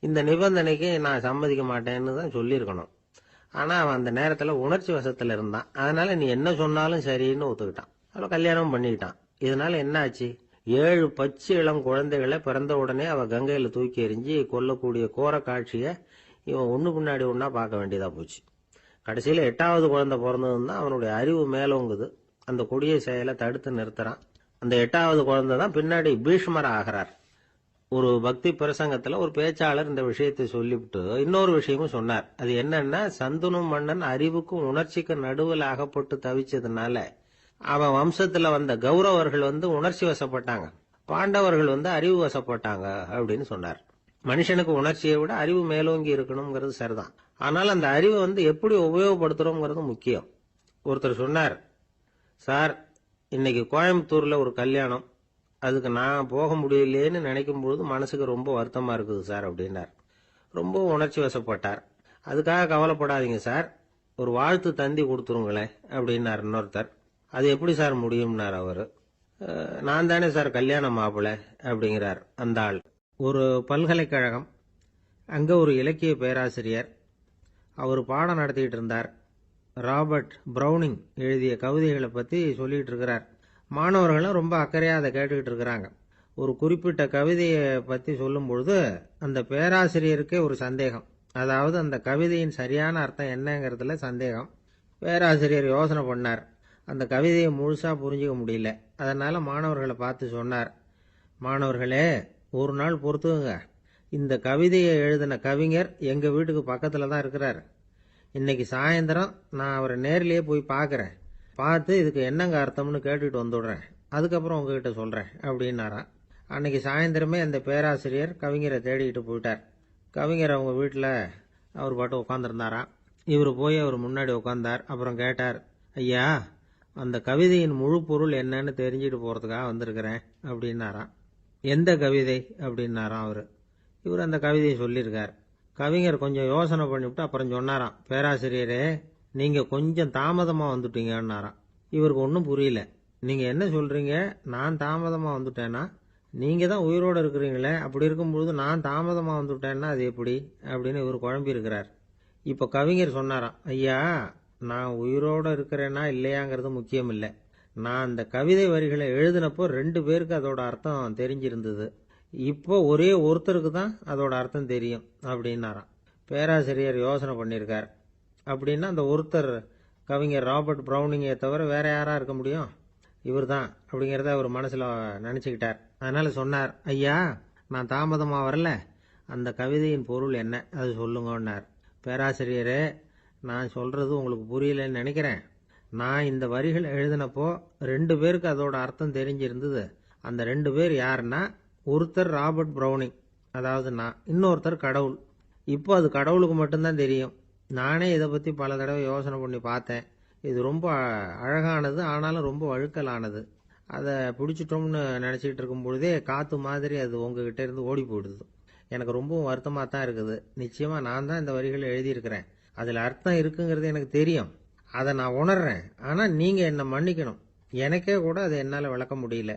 இந்த நிபந்தனைக்கு நான் சம்மதிக்க மாட்டேன்னு தான் சொல்லியிருக்கணும். ஆனா அவன் அந்த நேரத்துல உணர்ச்சி வசத்துல இருந்தான். அதனால நீ என்ன சொன்னாலும் சரின்னு ஒத்துக்கிட்டான். அவளை கல்யாணம் பண்ணிக்கிட்டான். இதனால என்ன ஆச்சு? 7 பச்சை இளம் குழந்தைகளை பிறந்த உடனே அவ கங்கையில தூக்கி எறிஞ்சு கொல்லக்கூடிய கோர காட்சிய இவன் ஒண்ணு பின்னாடி ஒன்னா பார்க்க வேண்டியதா போச்சு. கடைசியில 8வது குழந்தை பிறந்ததுன்னு தான் அவனுடைய அறிவு மேலோங்குது. அந்த கொடிய செயலை தடுத்து நிறுத்துறான். அந்த 8வது குழந்தை தான் பின்னாடி பீஷ்மர் ஆகிறார். ஒரு பக்தி பிரசங்கத்துல ஒரு பேச்சாளர் இந்த விஷயத்தை சொல்லிவிட்டு இன்னொரு விஷயமும் சொன்னார். அது என்னன்னா, சந்துனு மன்னன் அறிவுக்கும் உணர்ச்சிக்கும் நடுவில் அகப்பட்டு தவிச்சதுனால அவன் வம்சத்துல வந்த கௌரவர்கள் உணர்ச்சி வசப்பட்டாங்க, பாண்டவர்கள் அறிவு வசப்பட்டாங்க அப்படின்னு சொன்னார். மனுஷனுக்கு உணர்ச்சியை விட அறிவு மேலோங்கி இருக்கணுங்கிறது சரிதான். ஆனால் அந்த அறிவை எப்படி உபயோகப்படுத்துறோங்கிறது முக்கியம். ஒருத்தர் சொன்னார், சார் இன்னைக்கு கோயம்புத்தூர்ல ஒரு கல்யாணம், அதுக்கு நான் போக முடியலையேன்னு நினைக்கும் பொழுது மனசுக்கு ரொம்ப வருத்தமா இருக்குது சார் அப்படின்னார். ரொம்ப உணர்ச்சி வசப்பட்டார். அதுக்காக கவலைப்படாதீங்க சார், ஒரு வாழ்த்து தந்தி கொடுத்துருங்களேன் அப்படின்னார் இன்னொருத்தர். அது எப்படி சார் முடியும்னார் அவரு. நான் தானே சார் கல்யாண மாப்பிள்ளை அப்படிங்கிறார் அந்த ஆள். ஒரு பல்கலைக்கழகம், அங்க ஒரு இலக்கிய பேராசிரியர், அவர் பாடம் நடத்திட்டு இருந்தார். ராபர்ட் பிரௌனிங் எழுதிய கவிதைகளை பத்தி சொல்லிட்டு இருக்கிறார். மாணவர்களும் ரொம்ப அக்கறையா அதை கேட்டுக்கிட்டு இருக்கிறாங்க. ஒரு குறிப்பிட்ட கவிதையை பத்தி சொல்லும் பொழுது அந்த பேராசிரியருக்கே ஒரு சந்தேகம். அதாவது அந்த கவிதையின் சரியான அர்த்தம் என்னங்கிறதுல சந்தேகம். பேராசிரியர் யோசனை பண்ணார். அந்த கவிதையை முழுசா புரிஞ்சுக்க முடியல. அதனால மாணவர்களை பார்த்து சொன்னார், மாணவர்களே ஒரு நாள் பொறுத்துங்க, இந்த கவிதையை எழுதின கவிஞர் எங்க வீட்டுக்கு பக்கத்துல தான் இருக்கிறார். இன்னைக்கு சாயந்தரம் நான் அவரை நேரிலேயே போய் பார்க்கறேன், பார்த்து இதுக்கு என்னங்க அர்த்தம்னு கேட்டுட்டு வந்துடுறேன், அதுக்கப்புறம் உங்ககிட்ட சொல்றேன் அப்படின்னாராம். அன்னைக்கு சாயந்தரமே அந்த பேராசிரியர் கவிஞரை தேடிக்கிட்டு போயிட்டார். கவிஞர் அவங்க வீட்டில் அவர் பாட்டு உட்காந்துருந்தாராம். இவர் போய் அவர் முன்னாடி உட்காந்தார். அப்புறம் கேட்டார், ஐயா அந்த கவிதையின் முழு பொருள் என்னன்னு தெரிஞ்சுட்டு போறதுக்காக வந்திருக்கிறேன் அப்படின்னாராம். எந்த கவிதை அப்படின்னாராம் அவரு. இவர் அந்த கவிதையை சொல்லியிருக்கார். கவிஞர் கொஞ்சம் யோசனை பண்ணிவிட்டு அப்புறம் சொன்னாராம், பேராசிரியரே நீங்க கொஞ்சம் தாமதமா வந்துட்டீங்கன்னாராம். இவருக்கு ஒன்றும் புரியல. நீங்க என்ன சொல்றீங்க, நான் தாமதமா வந்துட்டேன்னா? நீங்க தான் உயிரோடு இருக்கிறீங்களே, அப்படி இருக்கும்பொழுது நான் தாமதமா வந்துட்டேன்னா அது எப்படி அப்படின்னு இவர் குழம்பி இருக்கிறார். இப்ப கவிஞர் சொன்னாராம், ஐயா நான் உயிரோட இருக்கிறேன்னா இல்லையாங்கிறது முக்கியம் இல்லை, நான் அந்த கவிதை வரிகளை எழுதினப்போ 2 பேருக்கு அதோட அர்த்தம் தெரிஞ்சிருந்தது, இப்போ ஒரே ஒருத்தருக்கு தான் அதோட அர்த்தம் தெரியும் அப்படின்னாராம். பேராசிரியர் யோசனை பண்ணியிருக்கார். அப்படின்னா அந்த ஒருத்தர் கவிஞர் ராபர்ட் பிரௌனிங்கை தவிர வேற யாரா இருக்க முடியும்? இவர் தான் அப்படிங்கிறத அவர் மனசுல நினைச்சுக்கிட்டார். அதனால சொன்னார், ஐயா நான் தாமதமா வரல, அந்த கவிதையின் பொருள் என்ன அது சொல்லுங்கன்னார். பேராசிரியரே நான் சொல்றது உங்களுக்கு புரியலன்னு நினைக்கிறேன். நான் இந்த வரிகள் எழுதினப்போ 2 பேருக்கு அதோட அர்த்தம் தெரிஞ்சிருந்தது. அந்த 2 பேர் யாருன்னா, ஒருத்தர் ராபர்ட் பிரௌனிங், அதாவது நான், இன்னொருத்தர் கடவுள். இப்போ அது கடவுளுக்கு மட்டும்தான் தெரியும். நானே இதை பத்தி பல தடவை யோசனை பண்ணி பார்த்தேன். இது ரொம்ப அழகானது, ஆனாலும் ரொம்ப வழுக்கலானது. அதை பிடிச்சிட்டோம்னு நினைச்சிட்டு இருக்கும் பொழுதே காத்து மாதிரி அது உங்ககிட்ட இருந்து ஓடி போயிடுது. எனக்கு ரொம்பவும் வருத்தமா தான் இருக்குது. நிச்சயமா நான் தான் இந்த வரிகளை எழுதியிருக்கிறேன், அதுல அர்த்தம் இருக்குங்கிறது எனக்கு தெரியும், அதை நான் உணர்றேன். ஆனா நீங்க என்ன மன்னிக்கணும், எனக்கே கூட அதை என்னால விளக்க முடியல.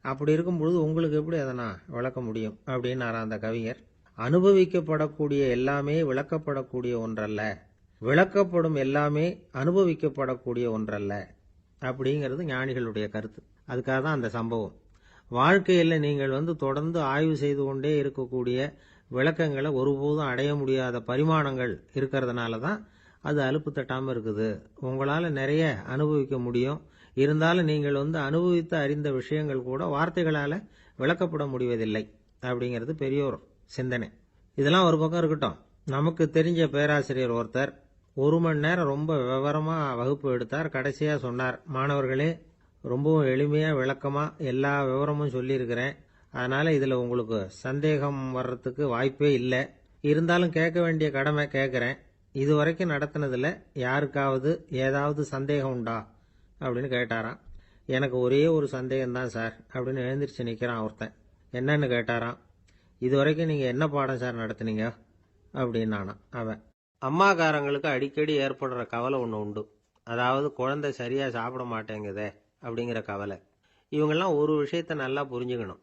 அப்படி இருக்கும்பொழுது உங்களுக்கு எப்படி அதை நான் விளக்க முடியும் அப்படின்னாரா அந்த கவிஞர். அனுபவிக்கப்படக்கூடிய எல்லாமே விளக்கப்படக்கூடிய ஒன்றல்ல, விளக்கப்படும் எல்லாமே அனுபவிக்கப்படக்கூடிய ஒன்றல்ல அப்படிங்கிறது ஞானிகளுடைய கருத்து. அதுக்காக தான் அந்த சம்பவம். வாழ்க்கையில் நீங்கள் தொடர்ந்து ஆய்வு செய்து கொண்டே இருக்கக்கூடிய விளக்கங்களை ஒருபோதும் அடைய முடியாத பரிமாணங்கள் இருக்கிறதுனால தான் அது அலுப்பு தட்டாமல் இருக்குது. உங்களால் நிறைய அனுபவிக்க முடியும், இருந்தாலும் நீங்கள் அனுபவித்து அறிந்த விஷயங்கள் கூட வார்த்தைகளால் விளக்கப்பட முடிவதில்லை அப்படிங்கிறது பெரியோர் சிந்தனை. இதெல்லாம் ஒரு பக்கம் இருக்கட்டும். நமக்கு தெரிஞ்ச பேராசிரியர் ஒருத்தர் 1 மணி நேரம் ரொம்ப விவரமா வகுப்பு எடுத்தார். கடைசியா சொன்னார், மாணவர்களே ரொம்பவும் எளிமையா விளக்கமா எல்லா விவரமும் சொல்லியிருக்கிறேன், அதனால இதுல உங்களுக்கு சந்தேகம் வர்றதுக்கு வாய்ப்பே இல்லை. இருந்தாலும் கேட்க வேண்டிய கடமை கேட்கிறேன். இதுவரைக்கும் நடத்தினதுல யாருக்காவது ஏதாவது சந்தேகம் உண்டா அப்படின்னு கேட்டாராம். எனக்கு ஒரே ஒரு சந்தேகம் தான் சார் அப்படின்னு எழுந்திரிச்சு நிக்கிறான் ஒருத்தன். என்னன்னு கேட்டாராம். இதுவரைக்கும் நீங்க என்ன பாடம் சார் நடத்துனீங்க அப்படின்னானா அவன். அம்மாக்காரங்களுக்கு அடிக்கடி ஏற்படுற கவலை ஒன்று உண்டு. அதாவது குழந்தை சரியா சாப்பிட மாட்டேங்குதே அப்படிங்கிற கவலை. இவங்கெல்லாம் ஒரு விஷயத்த நல்லா புரிஞ்சுக்கணும்.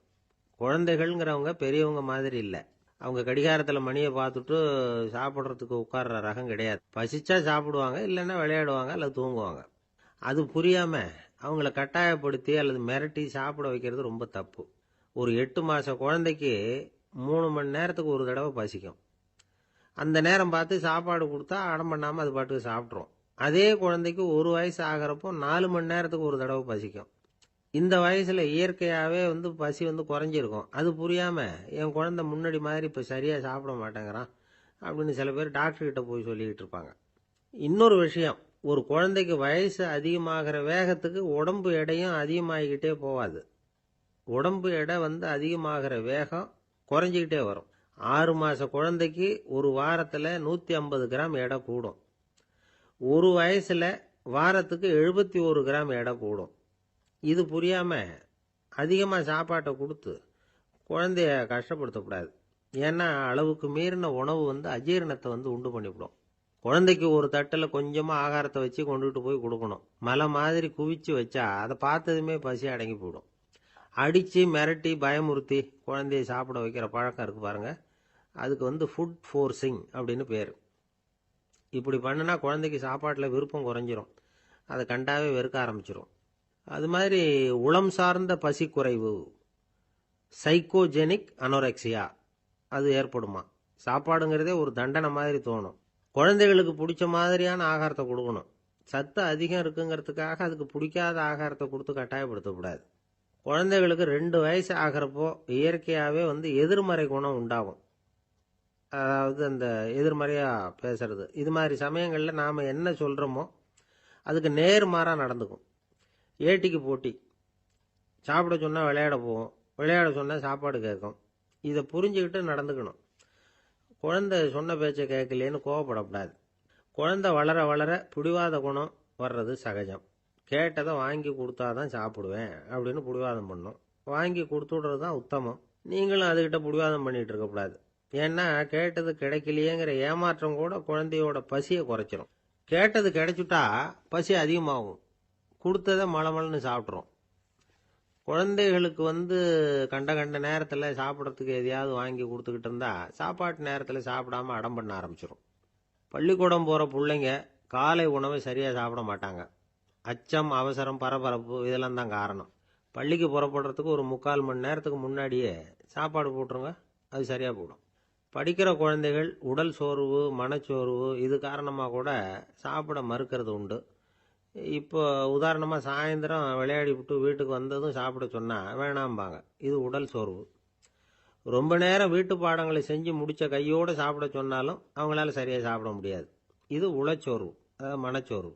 குழந்தைகள்ங்கிறவங்க பெரியவங்க மாதிரி இல்லை. அவங்க கடிகாரத்தில் மணியை பார்த்துட்டு சாப்பிட்றதுக்கு உட்கார்ற ரகம் கிடையாது. பசிச்சா சாப்பிடுவாங்க, இல்லைன்னா விளையாடுவாங்க அல்லது தூங்குவாங்க. அது புரியாம அவங்கள கட்டாயப்படுத்தி அல்லது மிரட்டி சாப்பிட வைக்கிறது ரொம்ப தப்பு. ஒரு 8 மாச குழந்தைக்கு 3 மணி நேரத்துக்கு ஒரு தடவை பசிக்கும். அந்த நேரம் பார்த்து சாப்பாடு கொடுத்தா அடம் பண்ணாமல் அது பாட்டுக்கு சாப்பிட்றோம். அதே குழந்தைக்கு 1 வயசு ஆகிறப்போ 4 மணி நேரத்துக்கு ஒரு தடவை பசிக்கும். இந்த வயசுல இயற்கையாவே பசி குறைஞ்சிருக்கும். அது புரியாம என் குழந்தை முன்னாடி மாதிரி இப்ப சரியா சாப்பிட மாட்டேங்கிறான் அப்படின்னு சில பேர் டாக்டர் கிட்ட போய் சொல்லிக்கிட்டு இருப்பாங்க. இன்னொரு விஷயம், ஒரு குழந்தைக்கு வயசு அதிகமாகிற வேகத்துக்கு உடம்பு எடையும் அதிகமாகிக்கிட்டே போவாது. உடம்பு எடை அதிகமாகிற வேகம் குறைஞ்சிக்கிட்டே வரும். 6 மாச குழந்தைக்கு ஒரு வாரத்துல 150 கிராம் எடை கூடும். ஒரு வயசுல வாரத்துக்கு 71 கிராம் எடை கூடும். இது புரியாம அதிகமா சாப்பாட்டை கொடுத்து குழந்தைய கஷ்டப்படுத்தக்கூடாது. ஏன்னா அளவுக்கு மீறின உணவு அஜீரணத்தை உண்டு பண்ணிவிடும். குழந்தைக்கு ஒரு தட்டில் கொஞ்சமா ஆகாரத்தை வச்சு கொண்டுகிட்டு போய் கொடுக்கணும். மலை மாதிரி குவிச்சு வச்சா அதை பார்த்ததுமே பசி அடங்கி போயிடும். அடிச்சு மிரட்டி பயமுறுத்தி குழந்தைய சாப்பிட வைக்கிற பழக்கம் இருக்கு பாருங்க, அதுக்கு ஃபுட் ஃபோர்ஸிங் அப்படின்னு பேர். இப்படி பண்ணுனா குழந்தைக்கு சாப்பாட்டில் விருப்பம் குறைஞ்சிரும், அதை கண்டாவே வெறுக்க ஆரம்பிச்சிரும். அது மாதிரி உளம் சார்ந்த பசி குறைவு, சைக்கோஜெனிக் அனோரெக்சியா, அது ஏற்படுமா. சாப்பாடுங்கிறதே ஒரு தண்டனை மாதிரி தோணும். குழந்தைகளுக்கு பிடிச்ச மாதிரியான ஆகாரத்தை கொடுக்கணும். சத்து அதிகம் இருக்குங்கிறதுக்காக அதுக்கு பிடிக்காத ஆகாரத்தை கொடுத்து கட்டாயப்படுத்தக்கூடாது. குழந்தைகளுக்கு 2 வயசு ஆகிறப்போ இயற்கையாகவே எதிர்மறை குணம் உண்டாகும். அதாவது அந்த எதிர்மறையா பேசுறது, இது மாதிரி சமயங்களில் நாம் என்ன சொல்கிறோமோ அதுக்கு நேர்மாறாக நடந்துக்கும். ஏட்டிக்கு போட்டி, சாப்பிட சொன்னால் விளையாட போவோம், விளையாட சொன்னால் சாப்பாடு கேட்கும். இதை புரிஞ்சுக்கிட்டு நடந்துக்கணும். குழந்தை சொன்ன பேச்சை கேட்கலேன்னு கோவப்படக்கூடாது. குழந்தை வளர வளர பிடிவாத குணம் வர்றது சகஜம். கேட்டதை வாங்கி கொடுத்தாதான் சாப்பிடுவேன் அப்படின்னு பிடிவாதம் பண்ணும். வாங்கி கொடுத்து விடுறது தான் உத்தமம். நீங்களும் அதுகிட்ட பிடிவாதம் பண்ணிட்டு இருக்கக்கூடாது. ஏன்னா கேட்டது கிடைக்கலையேங்கிற ஏமாற்றம் கூட குழந்தையோட பசியை குறைச்சிரும். கேட்டது கிடைச்சுட்டா பசி அதிகமாகும், கொடுத்ததை மலமலன்னு சாப்பிட்றோம். குழந்தைகளுக்கு கண்ட கண்ட நேரத்தில் சாப்பிட்றதுக்கு எதையாவது வாங்கி கொடுத்துக்கிட்டு இருந்தா சாப்பாட்டு நேரத்தில் சாப்பிடாம அடம் பண்ண ஆரம்பிச்சிடும். பள்ளிக்கூடம் போகிற பிள்ளைங்க காலை உணவை சரியாக சாப்பிட மாட்டாங்க. அச்சம், அவசரம், பரபரப்பு இதெல்லாம் தான் காரணம். பள்ளிக்கு புறப்படுறதுக்கு ஒரு 3/4 மணி நேரத்துக்கு முன்னாடியே சாப்பாடு போட்டுருங்க, அது சரியாக போடும். படிக்கிற குழந்தைகள் உடல் சோர்வு, மனச்சோர்வு இது காரணமாக கூட சாப்பிட மறுக்கிறது உண்டு. இப்போ உதாரணமாக சாயந்தரம் விளையாடி விட்டு வீட்டுக்கு வந்ததும் சாப்பிட சொன்னால் வேணாம்பாங்க. இது உடல் சோர்வு. ரொம்ப நேரம் வீட்டு பாடங்களை செஞ்சு முடித்த கையோடு சாப்பிட சொன்னாலும் அவங்களால சரியாக சாப்பிட முடியாது. இது உளச்சோர்வு, அதாவது மனச்சோர்வு.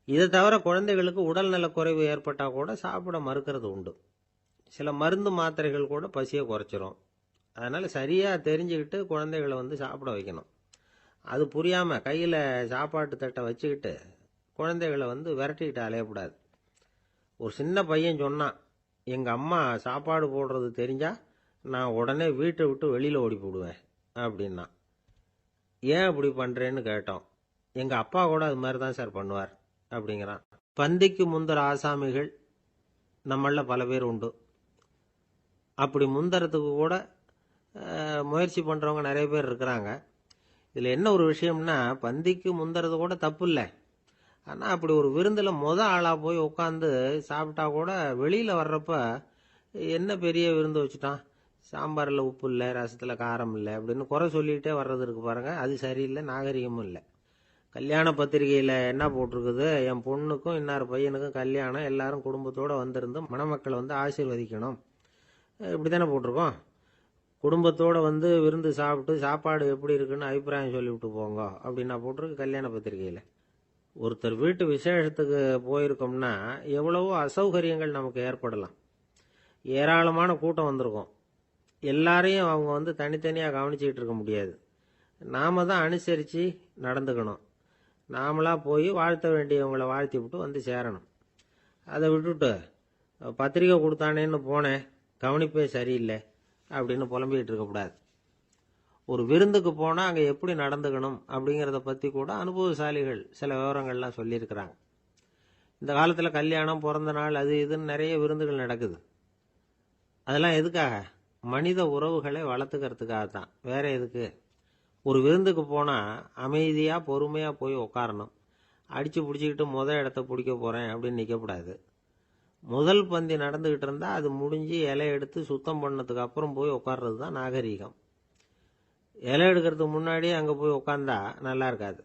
இதை தவிர குழந்தைகளுக்கு உடல் நலக்குறைவு ஏற்பட்டால் கூட சாப்பிட மறுக்கிறது உண்டு. சில மருந்து மாத்திரைகள் கூட பசியை குறைச்சிரும். அதனால் சரியாக தெரிஞ்சுக்கிட்டு குழந்தைகளை சாப்பிட வைக்கணும். அது புரியாமல் கையில் சாப்பாட்டு தட்டை வச்சுக்கிட்டு குழந்தைகளை விரட்டிக்கிட்டு அலையக்கூடாது. ஒரு சின்ன பையன் சொன்னான், எங்கள் அம்மா சாப்பாடு போடுறது தெரிஞ்சா நான் உடனே வீட்டை விட்டு வெளியில் ஓடி போடுவேன் அப்படின்னா. ஏன் அப்படி பண்ணுறேன்னு கேட்டோம். எங்கள் அப்பா கூட அது மாதிரி தான் சார் பண்ணுவார் அப்படிங்கிறான். பந்திக்கு முந்தர ஆசாமிகள் நம்மள பல பேர் உண்டு. அப்படி முந்தறதுக்கு கூட முயற்சி பண்ணுறவங்க நிறைய பேர் இருக்கிறாங்க. இதில் என்ன ஒரு விஷயம்னா, பந்திக்கு முந்தறது கூட தப்பு இல்லை. ஆனால் அப்படி ஒரு விருந்தில் ஆளாக போய் உட்காந்து சாப்பிட்டா கூட வெளியில் வர்றப்ப என்ன பெரிய விருந்து வச்சுட்டான், சாம்பாரில் உப்பு இல்லை, ரசத்தில் காரம் இல்லை அப்படின்னு குறை சொல்லிகிட்டே வர்றது இருக்கு பாருங்க, அது சரியில்லை, நாகரிகமும் இல்லை. கல்யாண பத்திரிகையில் என்ன போட்டிருக்குது, என் பொண்ணுக்கும் இன்னார் பையனுக்கும் கல்யாணம், எல்லாரும் குடும்பத்தோடு வந்திருந்து மணமக்களை ஆசீர்வதிக்கணும், இப்படி தானே போட்டிருக்கோம். குடும்பத்தோடு விருந்து சாப்பிட்டு சாப்பாடு எப்படி இருக்குன்னு அபிப்பிராயம் சொல்லிவிட்டு போங்க அப்படின்னா போட்டிருக்கு கல்யாண பத்திரிகையில். ஒருத்தர் வீட்டு விசேஷத்துக்கு போயிருக்கோம்னா எவ்வளவோ அசௌகரியங்கள் நமக்கு ஏற்படலாம். ஏராளமான கூட்டம் வந்திருக்கும். எல்லாரையும் அவங்க தனித்தனியாக கவனிச்சிக்கிட்டு இருக்க முடியாது. நாம தான் அனுசரித்து நடந்துக்கணும். நாமளா போய் வாழ்த்த வேண்டியவங்களை வாழ்த்தி விட்டு சேரணும். அதை விட்டுட்டு பத்திரிக்கை கொடுத்தானேன்னு போனேன், கவனிப்பே சரியில்லை அப்படின்னு புலம்பிக்கிட்டு இருக்கக்கூடாது. ஒரு விருந்துக்கு போனால் அங்கே எப்படி நடந்துக்கணும் அப்படிங்கிறத பற்றி கூட அனுபவசாலிகள் சில விவரங்கள்லாம் சொல்லியிருக்கிறாங்க. இந்த காலத்தில் கல்யாணம், பிறந்த நாள், அது இதுன்னு நிறைய விருந்துகள் நடக்குது. அதெல்லாம் எதுக்காக? மனித உறவுகளை வளர்த்துக்கிறதுக்காக தான், வேற எதுக்கு? ஒரு விருந்துக்கு போனால் அமைதியாக பொறுமையாக போய் உட்காரணும். அடித்து பிடிச்சிக்கிட்டு இடத்த பிடிக்க போகிறேன் அப்படின்னு நிற்கக்கூடாது. முதல் பந்தி நடந்துக்கிட்டு இருந்தால் அது முடிஞ்சு இலை எடுத்து சுத்தம் பண்ணதுக்கு அப்புறம் போய் உட்கார்றது தான் நாகரீகம். இலை எடுக்கிறதுக்கு முன்னாடியே அங்கே போய் உட்காந்தா நல்லா இருக்காது.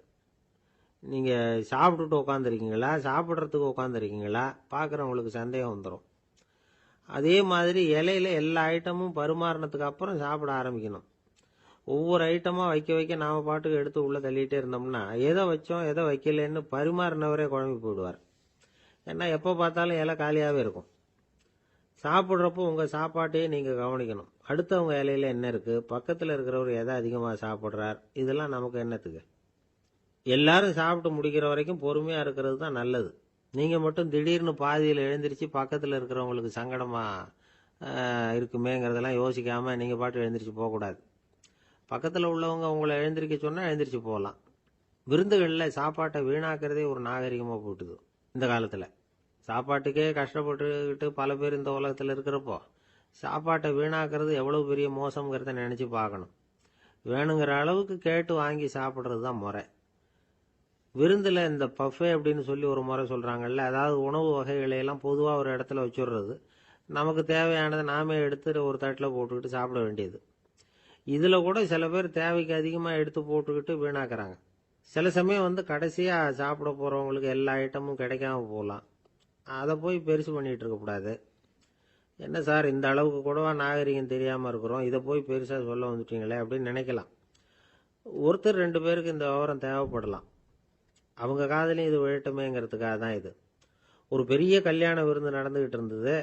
நீங்கள் சாப்பிட்டுட்டு உட்காந்துருக்கீங்களா, சாப்பிட்றதுக்கு உட்காந்துருக்கீங்களா, பார்க்குறவங்களுக்கு சந்தேகம் வந்துடும். அதே மாதிரி இலையில எல்லா ஐட்டமும் பரிமாறினதுக்கு அப்புறம் சாப்பிட ஆரம்பிக்கணும். ஒவ்வொரு ஐட்டமாக வைக்க வைக்க நாம பாட்டுக்கு எடுத்து உள்ளே தள்ளிகிட்டே இருந்தோம்னா எதை வச்சோம் எதை வைக்கலன்னு பரிமாறினவரே குழம்பி போயிடுவார். ஏன்னா எப்போ பார்த்தாலும் இலை காலியாகவே இருக்கும். சாப்பிட்றப்போ உங்கள் சாப்பாட்டையே நீங்கள் கவனிக்கணும். அடுத்தவங்க இலையில என்ன இருக்குது, பக்கத்தில் இருக்கிறவர் எதை அதிகமாக சாப்பிட்றார், இதெல்லாம் நமக்கு என்னத்துக்கு? எல்லாரும் சாப்பிட்டு முடிக்கிற வரைக்கும் பொறுமையாக இருக்கிறது தான் நல்லது. நீங்கள் மட்டும் திடீர்னு பாதியில் எழுந்திரிச்சு பக்கத்தில் இருக்கிறவங்களுக்கு சங்கடமாக இருக்குமேங்கிறதெல்லாம் யோசிக்காமல் நீங்கள் பாட்டு எழுந்திரிச்சு போகக்கூடாது. பக்கத்தில் உள்ளவங்க உங்களை எழுந்திரிக்க சொன்னால் எழுந்திரிச்சு போகலாம். விருந்துகளில் சாப்பாட்டை வீணாக்கிறதே ஒரு நாகரிகமாக போட்டுது இந்த காலத்தில். சாப்பாட்டுக்கே கஷ்டப்பட்டுக்கிட்டு பல பேர் இந்த உலகத்தில் இருக்கிறப்போ சாப்பாட்டை வீணாக்கிறது எவ்வளவு பெரிய மோசங்கிறத நினச்சி பார்க்கணும். வேணுங்கிற அளவுக்கு கேட்டு வாங்கி சாப்பிட்றது தான் முறை. விருந்தில் இந்த பஃபே அப்படின்னு சொல்லி ஒரு முறை சொல்கிறாங்கல்ல, அதாவது உணவு வகைகளையெல்லாம் பொதுவாக ஒரு இடத்துல வச்சுடுறது, நமக்கு தேவையானதை நாமே எடுத்து ஒரு தட்டில் போட்டுக்கிட்டு சாப்பிட வேண்டியது. இதில் கூட சில பேர் தேவைக்கு அதிகமாக எடுத்து போட்டுக்கிட்டு வீணாக்குறாங்க. சில சமயம் கடைசியாக சாப்பிட போகிறவங்களுக்கு எல்லா ஐட்டமும் கிடைக்காம போகலாம். அதை போய் பெருசு பண்ணிகிட்டு இருக்கக்கூடாது. என்ன சார் இந்த அளவுக்கு கூடவா நாகரிகம் தெரியாமல் இருக்கிறோம், இதை போய் பெருசாக சொல்ல வந்துட்டீங்களே அப்படின்னு நினைக்கலாம். ஒருத்தர் 2 பேருக்கு இந்த விவரம் தேவைப்படலாம். அவங்க காதலையும் இது விழட்டுமேங்கிறதுக்காக தான் இது. ஒரு பெரிய கல்யாண விருந்து நடந்துகிட்டு இருந்தது.